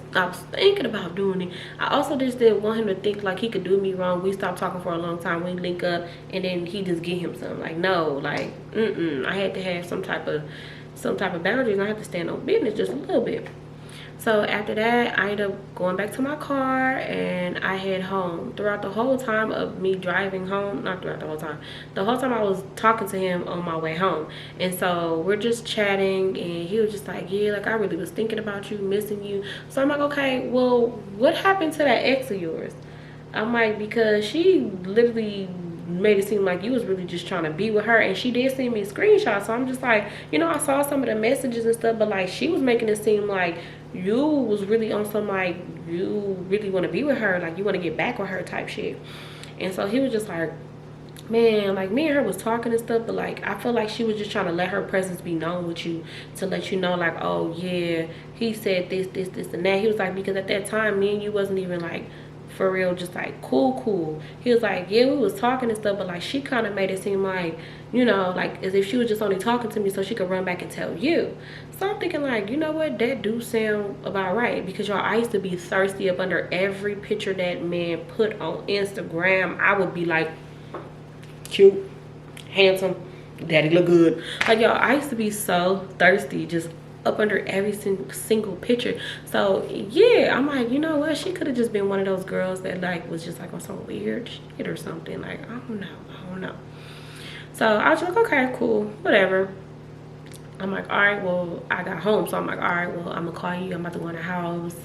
thinking about doing it, I also just didn't want him to think like he could do me wrong. We stopped talking for a long time. We link up, and then he just get him something. Like, no, like, I had to have some type of boundaries. I had to stand on business just a little bit. So after that, I ended up going back to my car and I head home. Throughout the whole time of me driving home, not throughout the whole time I was talking to him on my way home. And so we're just chatting and he was just like, yeah, like I really was thinking about you, missing you. So I'm like, okay, well, what happened to that ex of yours? I'm like, because she literally made it seem like you was really just trying to be with her, and she did send me screenshots. So I'm just like, you know, I saw some of the messages and stuff, but like she was making it seem like you was really on some like you really want to be with her, like you want to get back with her type shit. And so he was just like, man, like me and her was talking and stuff, but like I feel like she was just trying to let her presence be known with you, to let you know like, oh yeah, he said this and that. He was like, because at that time me and you wasn't even like for real, just like cool. He was like, yeah, we was talking and stuff, but like she kind of made it seem like, you know, like as if she was just only talking to me so she could run back and tell you. So I'm thinking like, you know what, that do sound about right, because y'all, I used to be thirsty up under every picture that man put on Instagram. I would be like, cute, handsome, daddy look good. Like y'all, I used to be so thirsty just up under every single picture. So yeah, I'm like, you know what, she could have just been one of those girls that like was just like on some weird shit or something. Like I don't know. So I was like, okay, cool, whatever. I'm like, all right, well, I got home, so I'm like, all right, well, I'm gonna call you, I'm about to go in the house,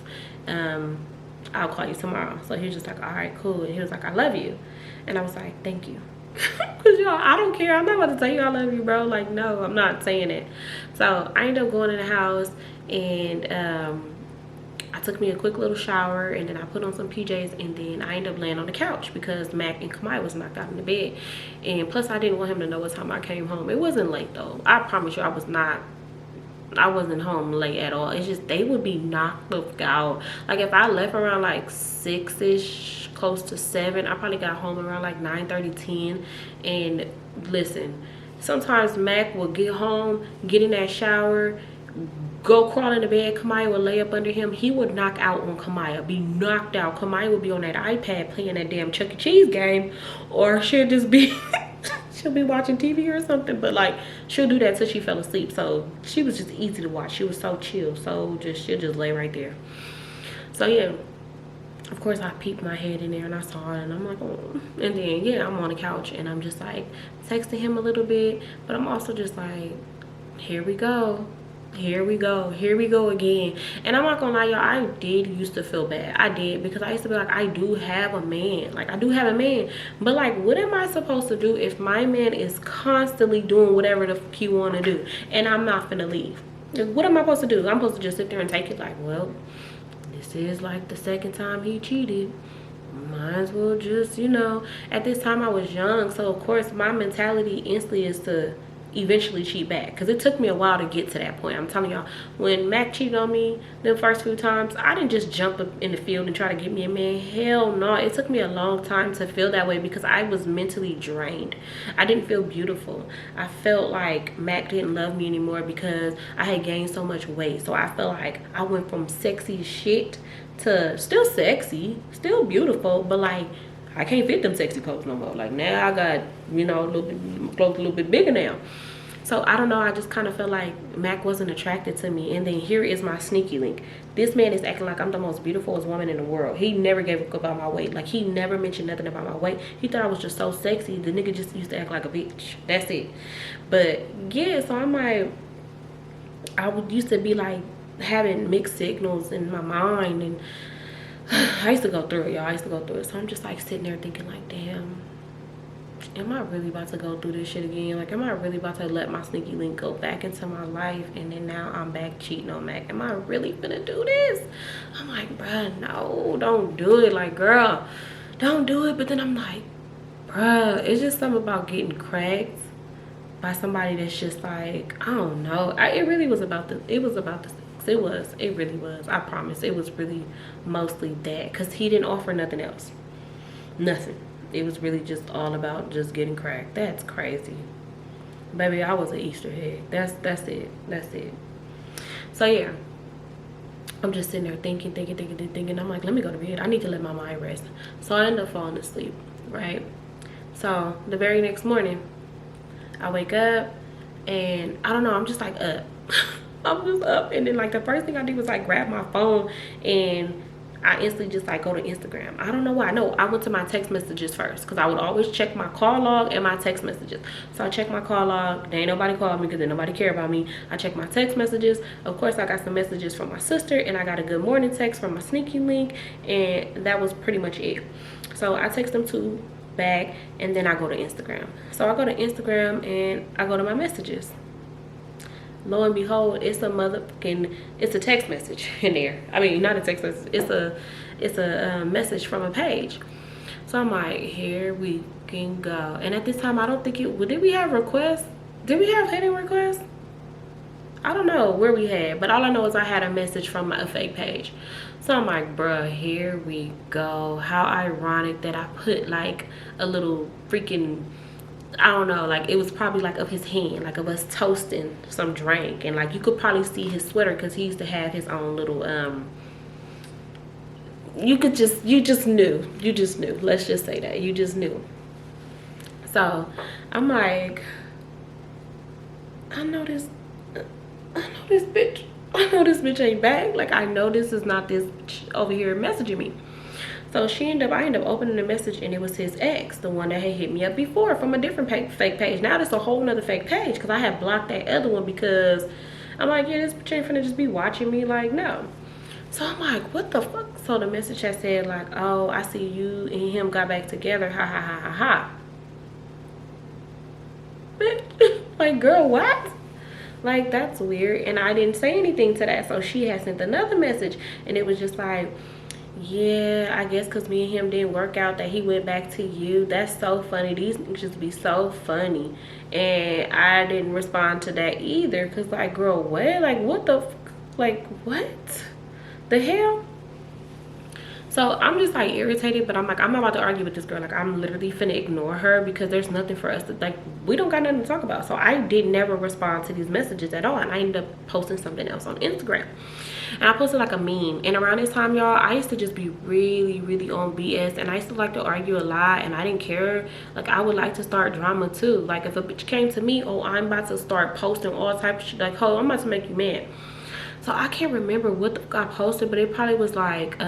I'll call you tomorrow. So he was just like, all right, cool. And he was like, I love you. And I was like, thank you. Because y'all, I don't care, I'm not about to tell you I love you, bro. Like, no, I'm not saying it. So I ended up going in the house, and I took me a quick little shower, and then I put on some PJs, and then I ended up laying on the couch because Mac and Kamai was knocked out in the bed. And plus I didn't want him to know what time I came home. It wasn't late though, I promise you. I wasn't home late at all. It's just they would be knocked the fuck out. Like if I left around like 6ish, close to 7, I probably got home around like 9:30, 10. And listen, sometimes Mac will get home, get in that shower, go crawl into bed. Kamaya would lay up under him. He would knock out on Kamaya, be knocked out. Kamaya would be on that iPad playing that damn Chuck E. Cheese game, or she'll just be she'll be watching TV or something. But like she'll do that till she fell asleep. So she was just easy to watch. She was so chill. So she'll just lay right there. So yeah, of course I peeped my head in there and I saw it, and I'm like, oh. And then yeah, I'm on the couch and I'm just like texting him a little bit, but I'm also just like, here we go again. And I'm not gonna lie, y'all, I did used to feel bad. I did, because I used to be like, I do have a man, but like, what am I supposed to do if my man is constantly doing whatever the fuck he want to do and I'm not finna leave? Like, what am I supposed to do? I'm supposed to just sit there and take it like, well, this is like the second time he cheated, might as well just, you know. At this time I was young, so of course my mentality instantly is to eventually cheat back, because it took me a while to get to that point. I'm telling y'all, when Mac cheated on me the first few times, I didn't just jump up in the field and try to get me a man. Hell no. It took me a long time to feel that way, because I was mentally drained. I didn't feel beautiful. I felt like Mac didn't love me anymore because I had gained so much weight. So I felt like I went from sexy shit to still sexy, still beautiful, but like I can't fit them sexy clothes no more. Like now I got, you know, a little bit clothes a little bit bigger now. So I don't know, I just kind of felt like Mac wasn't attracted to me. And then here is my sneaky link. This man is acting like I'm the most beautiful woman in the world. He never gave a fuck about my weight. Like he never mentioned nothing about my weight. He thought I was just so sexy. The nigga just used to act like a bitch. That's it. But yeah, so I'm like, used to be like having mixed signals in my mind, and I used to go through it, y'all. I used to go through it. So I'm just like sitting there thinking like, damn, am I really about to go through this shit again? Like, am I really about to let my sneaky link go back into my life, and then now I'm back cheating on Mac? Am I really gonna do this? I'm like, bruh, no, don't do it. Like, girl, don't do it. But then I'm like, bruh, it's just something about getting cracked by somebody that's just like, I don't know. It really was about the, it was about the sex. It really was. I promise. It was really mostly that, because he didn't offer nothing else. Nothing. It was really just all about just getting cracked. That's crazy. Baby, I was an Easter egg. That's it. That's it. So yeah, I'm just sitting there thinking. I'm like, let me go to bed. I need to let my mind rest. So I end up falling asleep, right? So the very next morning, I wake up and I don't know, I'm just like up. I'm just up, and then like the first thing I did was like grab my phone, and I instantly just like go to Instagram. I don't know why. No, I went to my text messages first, because I would always check my call log and my text messages. So I checked my call log. There ain't nobody called me because then nobody care about me. I checked my text messages. Of course, I got some messages from my sister, and I got a good morning text from my sneaky link, and that was pretty much it. So I text them two back, and then I go to Instagram. So I go to Instagram and I go to my messages. Lo and behold, it's a text message in there. I mean, not a text message, it's a message from a page. So I'm like, here we can go. And at this time, I don't think did we have requests? Did we have hidden requests? I don't know where we had, but all I know is I had a message from a fake page. So I'm like, bruh, here we go. How ironic that I put like a little freaking, I don't know, like it was probably like of his hand, like of us toasting some drink, and like you could probably see his sweater because he used to have his own little you just knew, let's just say that you just knew. So I'm like, I know this bitch ain't back. Like I know this is not this bitch over here messaging me. So I ended up opening the message, and it was his ex, the one that had hit me up before from a different fake page. Now there's a whole nother fake page because I had blocked that other one because I'm like, yeah, this bitch ain't finna just be watching me. Like, no. So I'm like, what the fuck? So the message had said like, oh, I see you and him got back together. Ha ha ha ha ha. Bitch, like, girl, what? Like, that's weird. And I didn't say anything to that. So she had sent another message, and it was just like, yeah, I guess because me and him didn't work out that he went back to you. That's so funny. These niggas just be so funny. And I didn't respond to that either because like, girl, what? Like, what the like, what the hell? So I'm just like irritated, but I'm like, I'm not about to argue with this girl. Like, I'm literally finna ignore her because there's nothing for us to, like, we don't got nothing to talk about. So I did never respond to these messages at all, and I ended up posting something else on Instagram. And I posted like a meme, and around this time, y'all, I used to just be really on BS, and I used to like to argue a lot, and I didn't care. Like, I would like to start drama too. Like, if a bitch came to me, oh, I'm about to start posting all type of shit, like, oh, I'm about to make you mad. So I can't remember what the fuck I posted, but it probably was like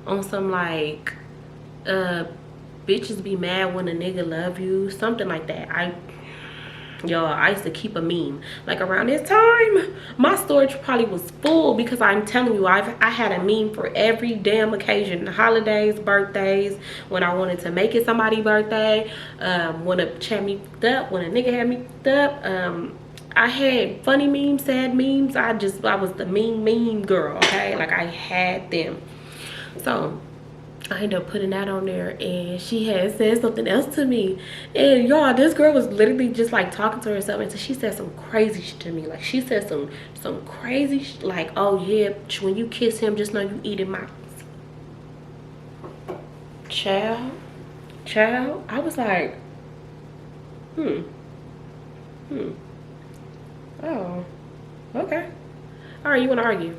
on some like bitches be mad when a nigga love you, something like that. Y'all, I used to keep a meme. Like around this time, my storage probably was full because I'm telling you, I had a meme for every damn occasion. Holidays, birthdays, when I wanted to make it somebody's birthday, when a chat me fucked up, when a nigga had me fucked up. I had funny memes, sad memes. I was the meme girl, okay? Like, I had them. So I ended up putting that on there, and she had said something else to me, and y'all, this girl was literally just like talking to herself, and so she said some crazy shit to me. Like, she said some crazy shit, like, oh yeah, when you kiss him, just know you eating my child. I was like, oh, okay, all right, you want to argue?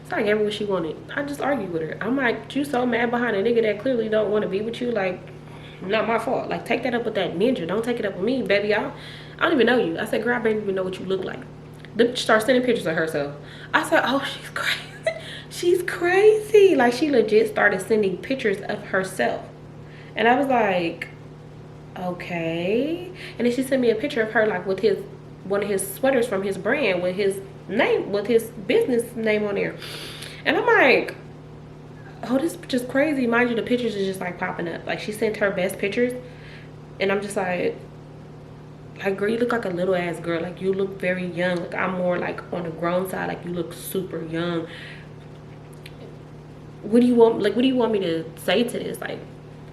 So I gave her what she wanted. I just argued with her. I'm like, you so mad behind a nigga that clearly don't want to be with you? Like, not my fault. Like, take that up with that ninja. Don't take it up with me, baby. I don't even know you. I said, girl, I barely even know what you look like. The bitch started sending pictures of herself. I said, oh, she's crazy. She's crazy. Like, she legit started sending pictures of herself. And I was like, okay. And then she sent me a picture of her, like, with one of his sweaters from his brand with his name, with his business name on there. And I'm like, oh, this bitch is crazy. Mind you, the pictures is just like popping up. Like, she sent her best pictures, and I'm just like, girl, you look like a little ass girl. Like, you look very young. Like, I'm more like on the grown side. Like, you look super young. What do you want me to say to this? Like,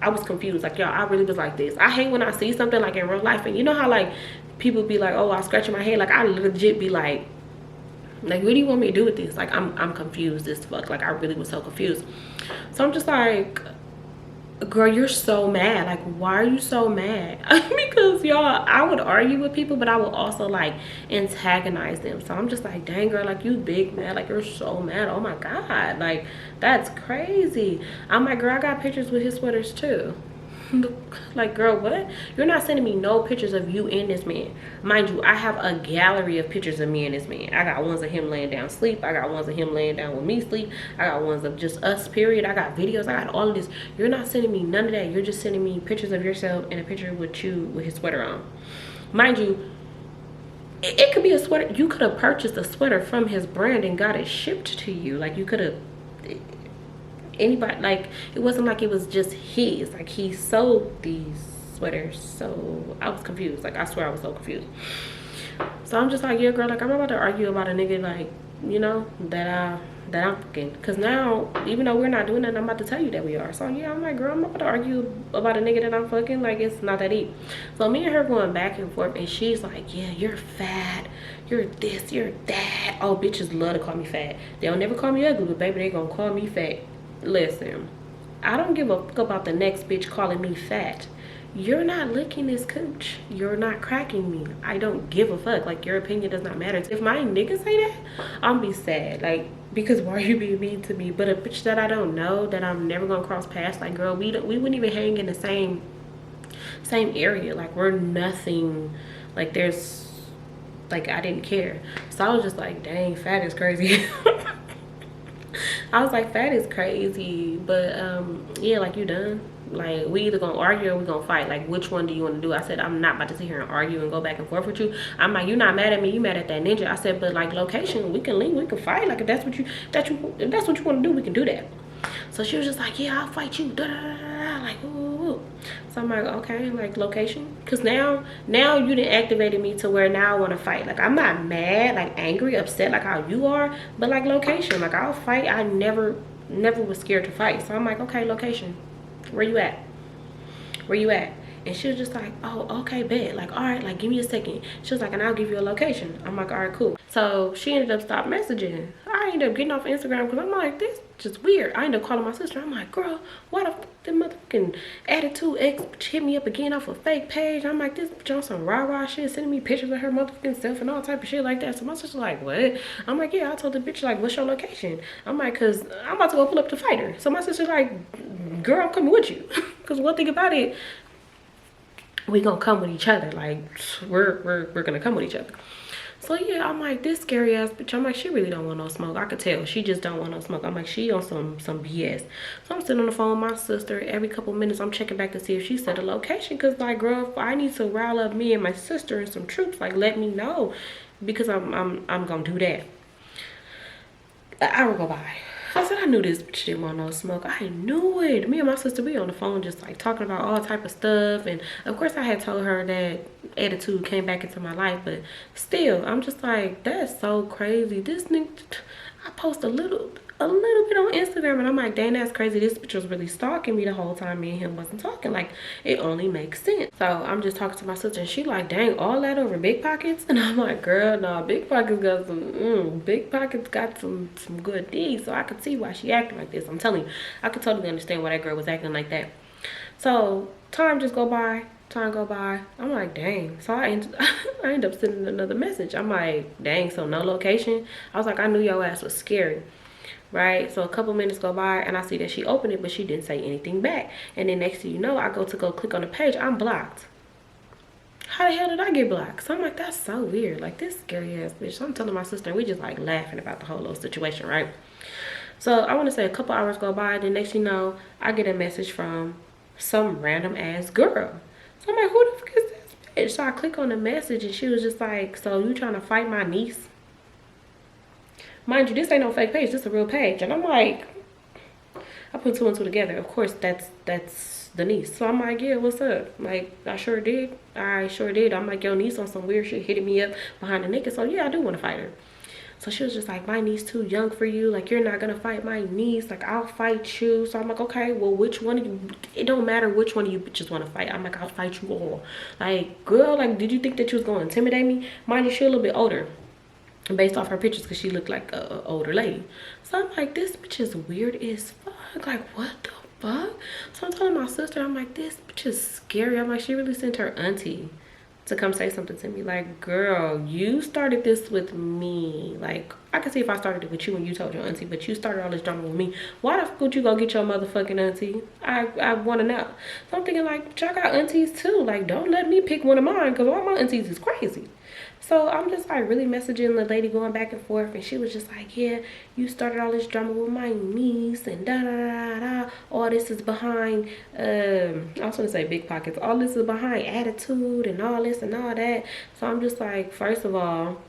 I was confused. Like, y'all, I really was like this. I hate when I see something like in real life, and you know how like people be like, oh, I scratching my head. Like, I legit be like, what do you want me to do with this? Like, I'm confused as fuck. Like, I really was so confused. So I'm just like, girl, you're so mad. Like, why are you so mad? Because y'all, I would argue with people, but I would also like antagonize them. So I'm just like, dang, girl, like, you big mad. Like, you're so mad. Oh my god, like, that's crazy. I'm like, girl, I got pictures with his sweaters too. Like, girl, what? You're not sending me no pictures of you and this man. Mind you, I have a gallery of pictures of me and this man. I got ones of him laying down sleep. I got ones of him laying down with me sleep. I got ones of just us, period. I got videos. I got all of this. You're not sending me none of that. You're just sending me pictures of yourself and a picture with you with his sweater on. Mind you, it could be a sweater. You could have purchased a sweater from his brand and got it shipped to you. Like, you could have, anybody, like, it wasn't like it was just his. Like, he sold these sweaters. So I was confused. Like, I swear I was so confused. So I'm just like, yeah, girl, like, I'm about to argue about a nigga, like, you know, that I'm fucking. Because now, even though we're not doing that, I'm about to tell you that we are. So yeah, I'm like, girl, I'm about to argue about a nigga that I'm fucking. Like, it's not that deep. So me and her going back and forth, and she's like, yeah, you're fat, you're this, you're that. Oh, bitches love to call me fat. They'll never call me ugly, but baby, they gonna call me fat. Listen, I don't give a fuck about the next bitch calling me fat. You're not licking this cooch. You're not cracking me. I don't give a fuck. Like, your opinion does not matter. If my nigga say that, I'm be sad. Like, because why are you being mean to me? But a bitch that I don't know, that I'm never gonna cross paths, like, girl, we wouldn't even hang in the same area. Like, we're nothing. Like, there's, like, I didn't care. So I was just like, dang, fat is crazy. I was like, fat is crazy. But yeah, like, you done? Like, we either gonna argue or we gonna fight. Like, which one do you want to do? I said, I'm not about to sit here and argue and go back and forth with you. I'm like, you're not mad at me, you mad at that ninja. I said, but like, location, we can link, we can fight. Like, if that's what you want to do, we can do that. So she was just like, yeah, I'll fight you, da da da da, like, ooh. So I'm like, okay, like, location, because now you done activated me to where now I want to fight. Like, I'm not mad, like, angry, upset, like how you are, but like, location, like, I'll fight. I never was scared to fight. So I'm like, okay, location, where you at? And she was just like, oh, okay, bet. Like, all right, like, give me a second. She was like, and I'll give you a location. I'm like, all right, cool. So she ended up stopped messaging. I ended up getting off Instagram because I'm like, this is just weird. I ended up calling my sister. I'm like, girl, why the fuck the motherfucking attitude ex hit me up again off a fake page? I'm like, this bitch on some rah-rah shit, sending me pictures of her motherfucking self and all type of shit like that. So my sister like, what? I'm like, yeah, I told the bitch, like, what's your location? I'm like, because I'm about to go pull up to fight her. So my sister's like, girl, I'm coming with you. Because one thing about it, we gonna come with each other. Like, we're gonna come with each other. So yeah, I'm like, this scary ass bitch. I'm like, she really don't want no smoke. I could tell she just don't want no smoke. I'm like, she on some BS. So I'm sitting on the phone with my sister. Every couple minutes I'm checking back to see if she said a location, because like, girl, if I need to rile up me and my sister and some troops, like, let me know, because I'm gonna do that. An hour go by. I said, I knew this bitch didn't want no smoke. I knew it. Me and my sister, we on the phone just like talking about all type of stuff. And of course I had told her that attitude came back into my life, but still, I'm just like, that's so crazy. This nigga, I post a little bit on Instagram, and I'm like, dang, that's crazy. This bitch was really stalking me the whole time me and him wasn't talking. Like, it only makes sense. So I'm just talking to my sister, and she like, dang, all that over Big Pockets? And I'm like, girl, nah, Big Pockets got some Big Pockets got some good D's. So I could see why she acting like this. I'm telling you, I could totally understand why that girl was acting like that. So time just go by. I'm like, dang. So I end up sending another message. I'm like, dang, so no location? I was like, I knew your ass was scary. Right? So a couple minutes go by, and I see that she opened it, but she didn't say anything back. And then next thing you know, I go click on the page, I'm blocked. How the hell did I get blocked? So I'm like, that's so weird. Like, this scary ass bitch. So I'm telling my sister, and we just like laughing about the whole little situation, right? So I want to say a couple hours go by, then next thing you know, I get a message from some random ass girl. So I'm like, who the fuck is this bitch? So I click on the message, and she was just like, so you trying to fight my niece? Mind you, this ain't no fake page, this is a real page. And I'm like, I put two and two together. Of course, that's the niece. So I'm like, yeah, what's up? Like, I sure did. I'm like, your niece on some weird shit hitting me up behind the naked. So yeah, I do want to fight her. So she was just like, my niece too young for you. Like, you're not gonna fight my niece. Like, I'll fight you. So I'm like, okay, well, which one of you? It don't matter which one of you bitches want to fight. I'm like, I'll fight you all. Like, girl, like, did you think that you was gonna intimidate me? Mind you, she a little bit older, based off her pictures, because she looked like a older lady. So I'm like, this bitch is weird as fuck. Like, what the fuck? So I'm telling my sister, I'm like, this bitch is scary. I'm like, she really sent her auntie to come say something to me. Like, girl, you started this with me. Like, I can see if I started it with you and you told your auntie, but you started all this drama with me. Why the fuck would you go get your motherfucking auntie? I want to know. So I'm thinking, like, y'all got aunties too. Like, don't let me pick one of mine, because all my aunties is crazy. So I'm just like really messaging the lady, going back and forth, and she was just like, yeah, you started all this drama with my niece and da da da da. All this is behind I was gonna say big pockets. All this is behind attitude and all this and all that. So I'm just like, first of all,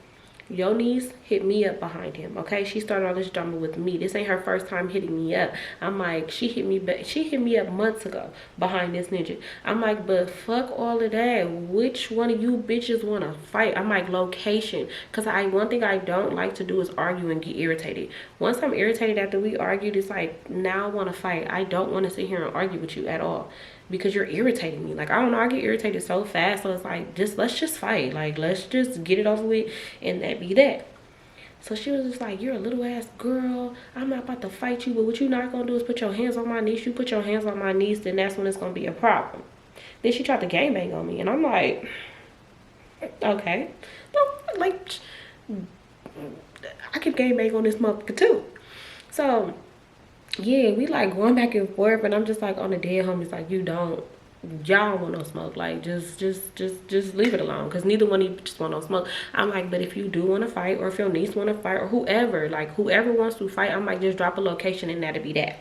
your niece hit me up behind him, okay? She started all this drama with me. This ain't her first time hitting me up. I'm like, she hit me up months ago behind this ninja. I'm like, but fuck all of that. Which one of you bitches want to fight? I'm like, location. Because one thing I don't like to do is argue and get irritated. Once I'm irritated after we argued, it's like, now I want to fight. I don't want to sit here and argue with you at all, because you're irritating me. Like, I don't know, I get irritated so fast. So it's like, let's just fight. Like, let's just get it over with and that be that. So she was just like, you're a little ass girl. I'm not about to fight you, but what you're not gonna do is put your hands on my niece. You put your hands on my niece, then that's when it's gonna be a problem. Then she tried to gangbang on me, and I'm like, okay. No, like, I could gangbang on this motherfucker too. So yeah, we like going back and forth, and I'm just like on the dead homies, like, y'all don't want no smoke. Like, just leave it alone, because neither one of you just want no smoke. I'm like, but if you do want to fight, or if your niece want to fight, or whoever, like whoever wants to fight, I'm like, just drop a location and that'll be that.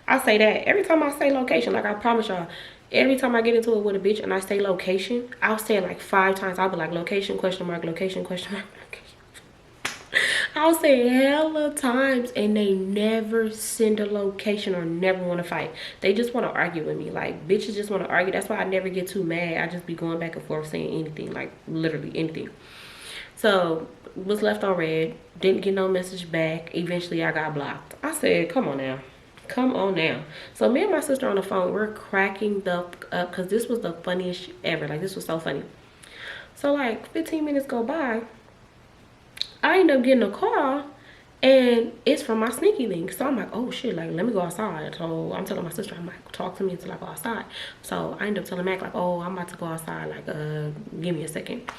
I say that every time I say location. Like, I promise y'all, every time I get into it with a bitch and I say location, I'll say it like 5 times. I'll be like, location, question mark, location, question mark, location. I'll say hella times, and they never send a location or never want to fight. They just want to argue with me. Like, bitches just want to argue. That's why I never get too mad. I just be going back and forth saying anything, like literally anything. So was left on red, didn't get no message back. Eventually I got blocked. I said, come on now. Come on now. So me and my sister on the phone, we're cracking the up, because this was the funniest shit ever. Like, this was so funny. So like 15 minutes go by, I end up getting a call, and it's from my sneaky link. So I'm like, oh shit, like, let me go outside. So I'm telling my sister, I'm like, talk to me until I go outside. So I end up telling Mac, like, oh, I'm about to go outside, like, give me a second.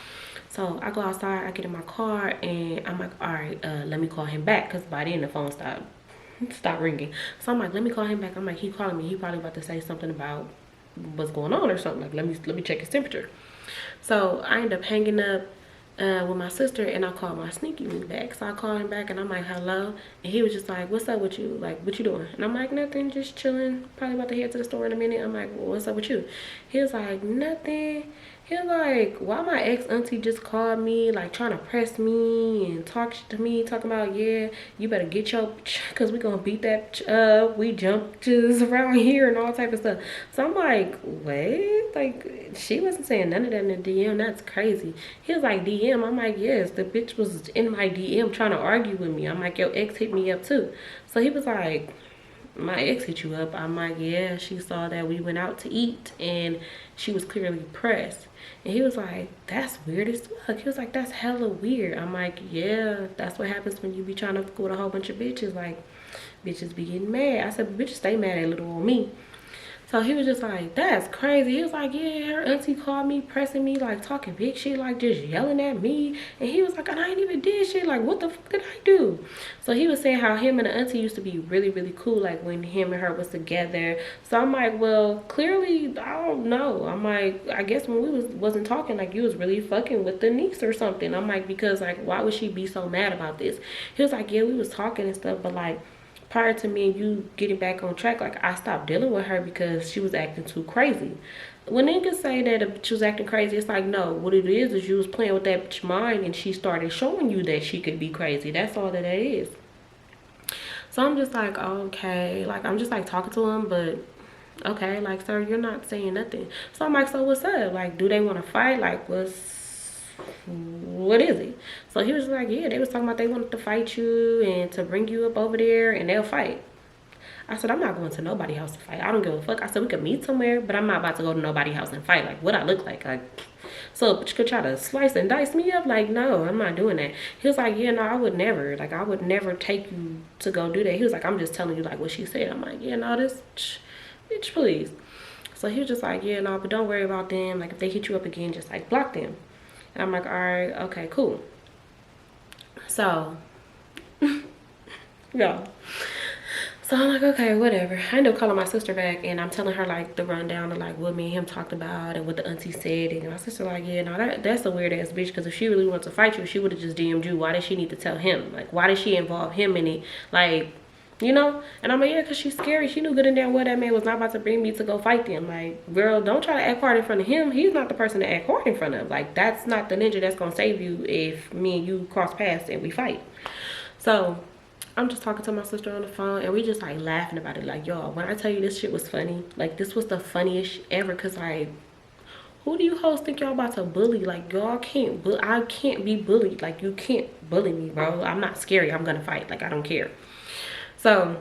So I go outside, I get in my car, and I'm like, all right, let me call him back, because by then the phone stopped ringing. So I'm like, let me call him back. I'm like, he calling me, he probably about to say something about what's going on or something. Like, let me check his temperature. So I end up hanging up with my sister, and I called my sneaky link back. So I called him back, and I'm like, hello. And he was just like, what's up with you? Like, what you doing? And I'm like, nothing, just chilling, probably about to head to the store in a minute. I'm like, well, what's up with you? He was like, nothing. He was like, why my ex auntie just called me, like, trying to press me and talk to me, talking about, yeah, you better get your, because we gonna beat that we jump just around here and all type of stuff. So I'm like, wait, like, she wasn't saying none of that in the DM. That's crazy. He was like, DM. I'm like, yes, the bitch was in my DM trying to argue with me. I'm like, your ex hit me up too. So he was like, my ex hit you up? I'm like, yeah, she saw that we went out to eat and she was clearly pressed. And he was like, that's weird as fuck. He was like, that's hella weird. I'm like, yeah, that's what happens when you be trying to fuck with a whole bunch of bitches. Like, bitches be getting mad. I said, bitches stay mad at little old me. So he was just like, that's crazy. He was like, yeah, her auntie called me, pressing me, like talking big shit, like just yelling at me. And he was like, and I ain't even did shit. Like, what the fuck did I do? So he was saying how him and the auntie used to be really, really cool, like when him and her was together. So I'm like, well, clearly, I don't know. I'm like, I guess when we wasn't talking, like you was really fucking with the niece or something. I'm like, because like, why would she be so mad about this? He was like, yeah, we was talking and stuff, but like, prior to me and you getting back on track, like I stopped dealing with her because she was acting too crazy. When niggas say that she was acting crazy, it's like, no, what it is you was playing with that bitch mind and she started showing you that she could be crazy. That's all that is. So I'm just like, okay, like I'm just like talking to him, but okay, like, sir, you're not saying nothing. So I'm like, so what's up? Like, do they want to fight? Like, what is it? So he was like, yeah, they was talking about they wanted to fight you and to bring you up over there and they'll fight. I said, I'm not going to nobody's house to fight. I don't give a fuck. I said, we could meet somewhere, but I'm not about to go to nobody's house and fight. Like, what I look like? So you could try to slice and dice me up? Like, no, I'm not doing that. He was like, yeah, no, I would never. Like, I would never take you to go do that. He was like, I'm just telling you like what she said. I'm like, yeah, no, this bitch, please. So he was just like, yeah, no, but don't worry about them. Like, if they hit you up again, just like block them. And I'm like, all right, okay, cool. So, yeah. So I'm like, okay, whatever. I ended up calling my sister back, and I'm telling her like the rundown of like what me and him talked about and what the auntie said. And my sister like, yeah, no, that's a weird ass bitch, because if she really wants to fight you, she would have just DM'd you. Why did she need to tell him? Like, why did she involve him in it? Like, you know? And I'm like, yeah, because she's scary. She knew good and damn well that man was not about to bring me to go fight them. Like, girl, don't try to act hard in front of him. He's not the person to act hard in front of. Like, that's not the ninja that's gonna save you if me and you cross paths and we fight. So I'm just talking to my sister on the phone, and we just like laughing about it. Like, y'all, when I tell you this shit was funny, like this was the funniest ever. Cause like, who do you hoes think y'all about to bully? Like, y'all can't, I can't be bullied. Like, you can't bully me, bro. I'm not scary. I'm gonna fight. Like, I don't care. So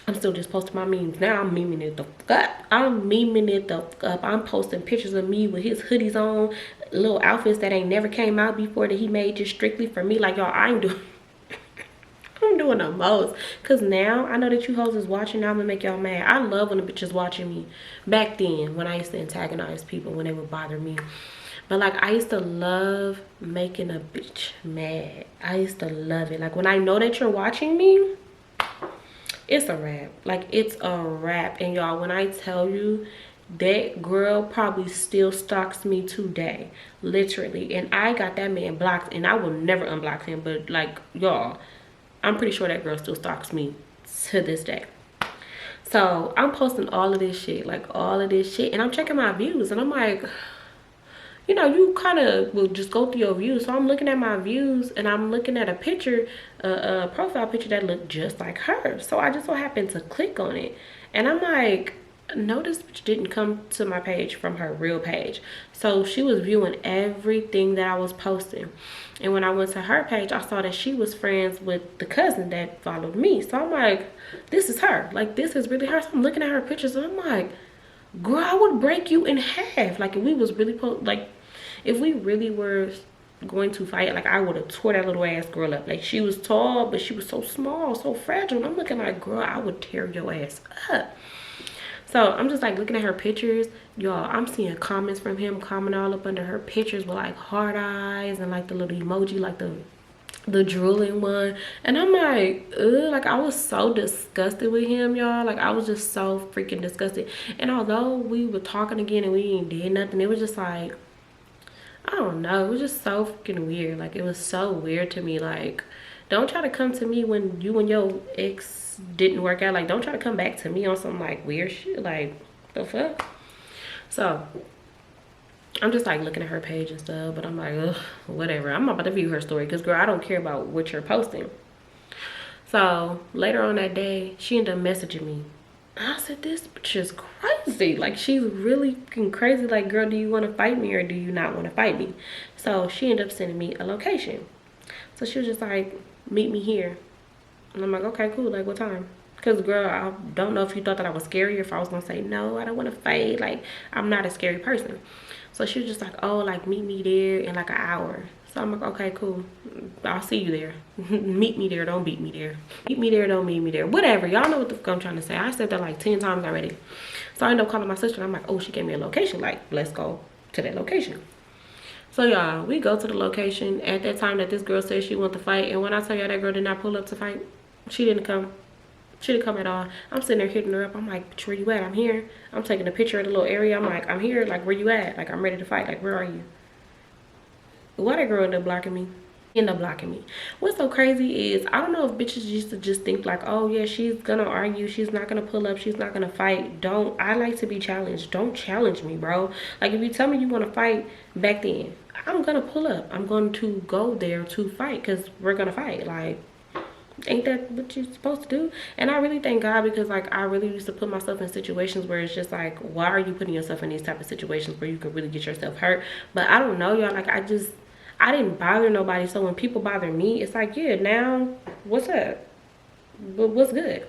I'm still just posting my memes. Now I'm memeing it the fuck up. I'm memeing it the fuck up. I'm posting pictures of me with his hoodies on, little outfits that ain't never came out before that he made just strictly for me. Like, y'all, I'm doing the most, because now I know that you hoes is watching. Now I'm gonna make y'all mad. I love when the bitches watching me. Back then, when I used to antagonize people when they would bother me, but like I used to love making a bitch mad. I used to love it. Like, when I know that you're watching me, it's a wrap. Like, it's a wrap. And y'all, when I tell you, that girl probably still stalks me today, literally. And I got that man blocked, and I will never unblock him. But like, y'all, I'm pretty sure that girl still stalks me to this day. So I'm posting all of this shit, like all of this shit, and I'm checking my views, and I'm like, you know, you kind of will just go through your views. So I'm looking at my views, and I'm looking at a picture, a profile picture that looked just like her. So I just so happened to click on it, and I'm like, no, this bitch didn't come to my page from her real page. So she was viewing everything that I was posting. And when I went to her page, I saw that she was friends with the cousin that followed me. So I'm like, this is her. Like, this is really her. So I'm looking at her pictures, and I'm like, girl, I would break you in half. Like, if we was really if we really were going to fight, like, I would have tore that little ass girl up. Like, she was tall, but she was so small, so fragile. And I'm looking like, girl, I would tear your ass up. So I'm just like looking at her pictures, y'all. I'm seeing comments from him, commenting all up under her pictures with like heart eyes and like the little emoji, like the drooling one. And I'm like, ugh, like, I was so disgusted with him, y'all. Like, I was just so freaking disgusted. And although we were talking again and we ain't did nothing, it was just like, I don't know, it was just so freaking weird. Like, it was so weird to me. Like, don't try to come to me when you and your ex didn't work out. Like, don't try to come back to me on some like weird shit. Like, the fuck. So I'm just like looking at her page and stuff, but I'm like, ugh, whatever. I'm about to view her story, because girl, I don't care about what you're posting. So later on that day, she ended up messaging me. I said, this bitch is crazy. Like, she's really freaking crazy. Like, girl, do you want to fight me or do you not want to fight me? So she ended up sending me a location. So she was just like, meet me here. And I'm like, okay, cool. Like, what time? Because, girl, I don't know if you thought that I was scary, or if I was going to say, no, I don't want to fight. Like, I'm not a scary person. So she was just like, oh, like, meet me there in like an hour. So I'm like, okay, cool. I'll see you there. Meet me there. Don't beat me there. Meet me there. Don't meet me there. Whatever. Y'all know what the fuck I'm trying to say. I said that like 10 times already. So I ended up calling my sister, and I'm like, oh, she gave me a location. Like, let's go to that location. So y'all, we go to the location at that time that this girl said she wanted to fight. And when I tell y'all that girl did not pull up to fight, she didn't come. She didn't come at all. I'm sitting there hitting her up. I'm like, bitch, where you at? I'm here. I'm taking a picture of the little area. I'm like, I'm here. Like, where you at? Like, I'm ready to fight. Like, where are you? Why that girl ended up blocking me? What's so crazy is, I don't know if bitches used to just think like, oh yeah, she's gonna argue, she's not gonna pull up, she's not gonna fight. I like to be challenged. Don't challenge me, bro. Like, if you tell me you want to fight back then, I'm gonna pull up. I'm going to go there to fight, because we're gonna fight. Like, ain't that what you're supposed to do? And I really thank God, because like, I really used to put myself in situations where it's just like, why are you putting yourself in these type of situations where you could really get yourself hurt? But I don't know, y'all. Like, I didn't bother nobody. So when people bother me, it's like, yeah, now what's up? What's good?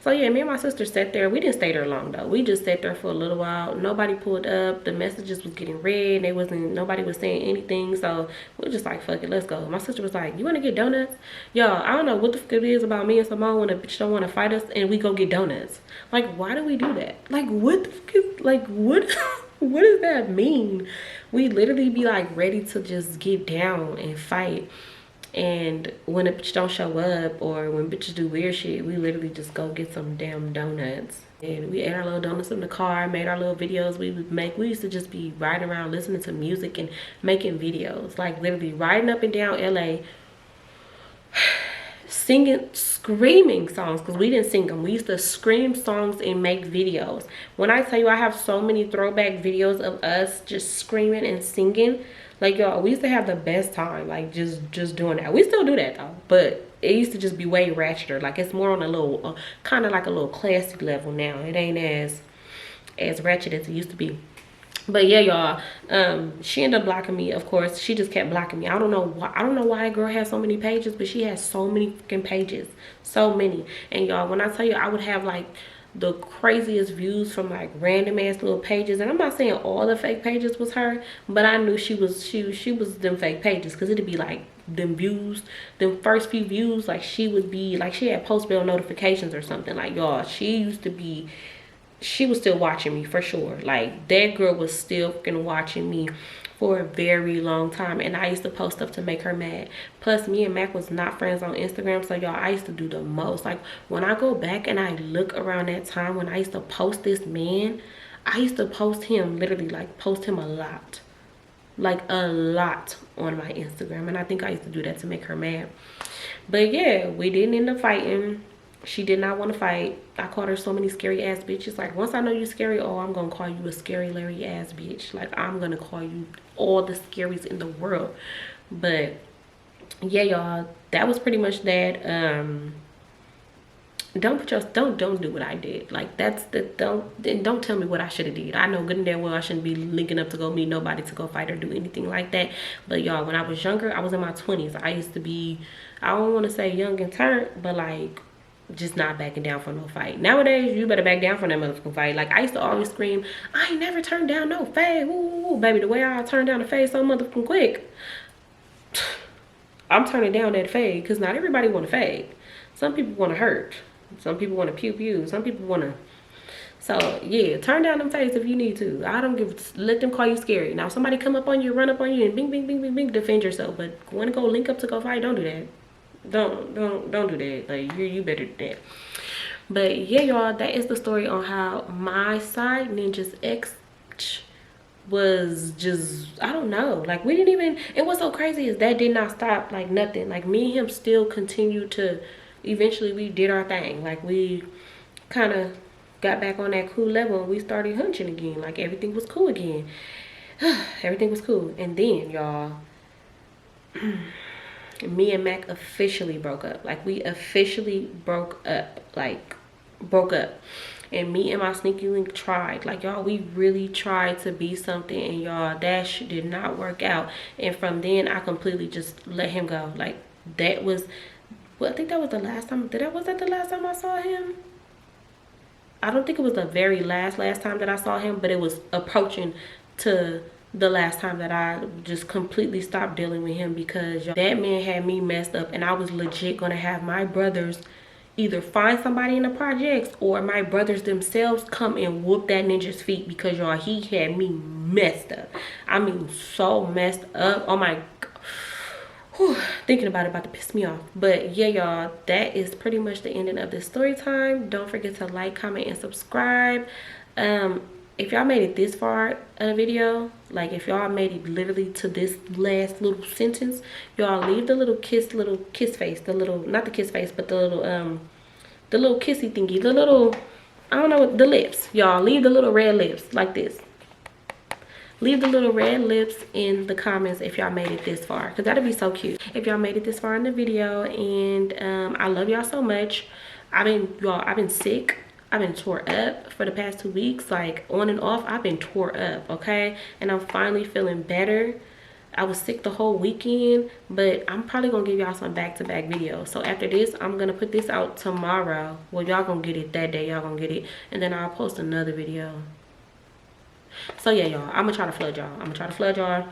So yeah, me and my sister sat there. We didn't stay there long though. We just sat there for a little while. Nobody pulled up. The messages was getting read. Nobody was saying anything. So we were just like, fuck it, let's go. My sister was like, you want to get donuts? Y'all, I don't know what the fuck it is about me and Simone when a bitch don't want to fight us and we go get donuts. Like, why do we do that? Like, what the fuck is, like, what? What does that mean? We literally be like ready to just get down and fight. And when a bitch don't show up or when bitches do weird shit, we literally just go get some damn donuts. And we ate our little donuts in the car, made our little videos we would make. We used to just be riding around listening to music and making videos. Like literally riding up and down LA, singing, screaming songs, because we didn't sing them. We used to scream songs and make videos. When I tell you I have so many throwback videos of us just screaming and singing, like y'all, we used to have the best time, like just doing that. We still do that though, but it used to just be way ratcheter. Like it's more on a little kind of like a little classic level now. It ain't as ratchet as it used to be. But yeah, y'all, she ended up blocking me. Of course, she just kept blocking me. I don't know why a girl has so many pages, but she has so many freaking pages, so many. And y'all, when I tell you, I would have like the craziest views from like random ass little pages. And I'm not saying all the fake pages was her, but I knew she was them fake pages, because it'd be like them views, them first few views, like she would be like, she had post bell notifications or something. Like y'all, she was still watching me for sure. Like that girl was still freaking watching me for a very long time, and I used to post stuff to make her mad. Plus me and Mac was not friends on Instagram, so y'all, I used to do the most. Like when I go back and I look around that time when I used to post this man, I used to post him, literally like post him a lot, like a lot on my Instagram. And I think I used to do that to make her mad. But yeah, we didn't end up fighting. She did not want to fight. I called her so many scary ass bitches. Like once I know you scary, oh, I'm gonna call you a scary Larry ass bitch. Like I'm gonna call you all the scaries in the world. But yeah, y'all, that was pretty much that. Don't do what I did. Like that's the don't tell me what I should have did. I know good and damn well I shouldn't be linking up to go meet nobody to go fight or do anything like that. But y'all, when I was younger, I was in my 20s. I used to be, I don't want to say young and turned, but like just not backing down for no fight. Nowadays, you better back down for that motherfucking fight. Like I used to always scream, I ain't never turned down no fade. Woo, baby, the way I turned down the fade so motherfucking quick. I'm turning down that fade because not everybody want to fade. Some people want to hurt. Some people want to pew pew. Some people want to. So yeah, turn down them fades if you need to. I don't give. Let them call you scary. Now if somebody come up on you, run up on you, and bing bing bing bing bing, defend yourself. But want to go link up to go fight? Don't do that. Don't do that. Like you better do that. But yeah, y'all, that is the story on how my side ninja's ex was just, I don't know, like we didn't even, and what's so crazy is that did not stop, like nothing. Like me and him still continued to, eventually we did our thing. Like we kind of got back on that cool level and we started hunching again. Like everything was cool again. Everything was cool. And then y'all, me and Mac officially broke up. Like we officially broke up. And me and my sneaky link tried. Like y'all, we really tried to be something, and y'all, that shit did not work out. And from then I completely just let him go. Like that was, well, I think that was the last time. Was that the last time I saw him? I don't think it was the very last time that I saw him, but it was approaching to the last time that I just completely stopped dealing with him, because that man had me messed up, and I was legit gonna have my brothers either find somebody in the projects or my brothers themselves come and whoop that ninja's feet, because y'all, he had me messed up. I mean, so messed up. Oh my God. Whew, thinking about it about to piss me off. But yeah, y'all, that is pretty much the ending of this story time. Don't forget to like, comment, and subscribe. If y'all made it this far in a video, like if y'all made it literally to this last little sentence, y'all leave the little kiss face, the little, not the kiss face, but the little kissy thingy, the little, I don't know, the lips. Y'all leave the little red lips like this. Leave the little red lips in the comments if y'all made it this far, because that'd be so cute if y'all made it this far in the video. And I love y'all so much. I've been sick. I've been tore up for the past 2 weeks, like on and off. I've been tore up, okay? And I'm finally feeling better. I was sick the whole weekend, but I'm probably gonna give y'all some back-to-back videos. So after this, I'm gonna put this out tomorrow. Well, y'all gonna get it that day. Y'all gonna get it, and then I'll post another video. So yeah, y'all, I'm gonna try to flood y'all.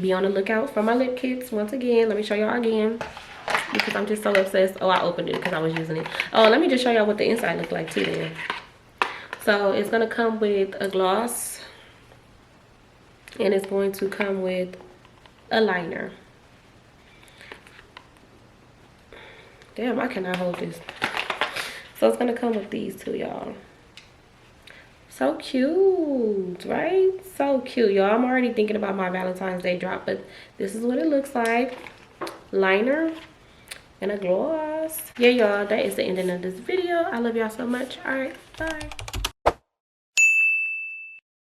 Be on the lookout for my lip kits. Once again, let me show y'all again, because I'm just so obsessed. Oh, I opened it because I was using it. Oh, let me just show y'all what the inside looked like too then. So it's gonna come with a gloss, and it's going to come with a liner. Damn, I cannot hold this. So it's gonna come with these two, y'all. So cute, right? So cute, y'all. I'm already thinking about my Valentine's Day drop, but this is what it looks like. Liner and a gloss. Yeah, y'all, that is the ending of this video. I love y'all so much. All right, bye.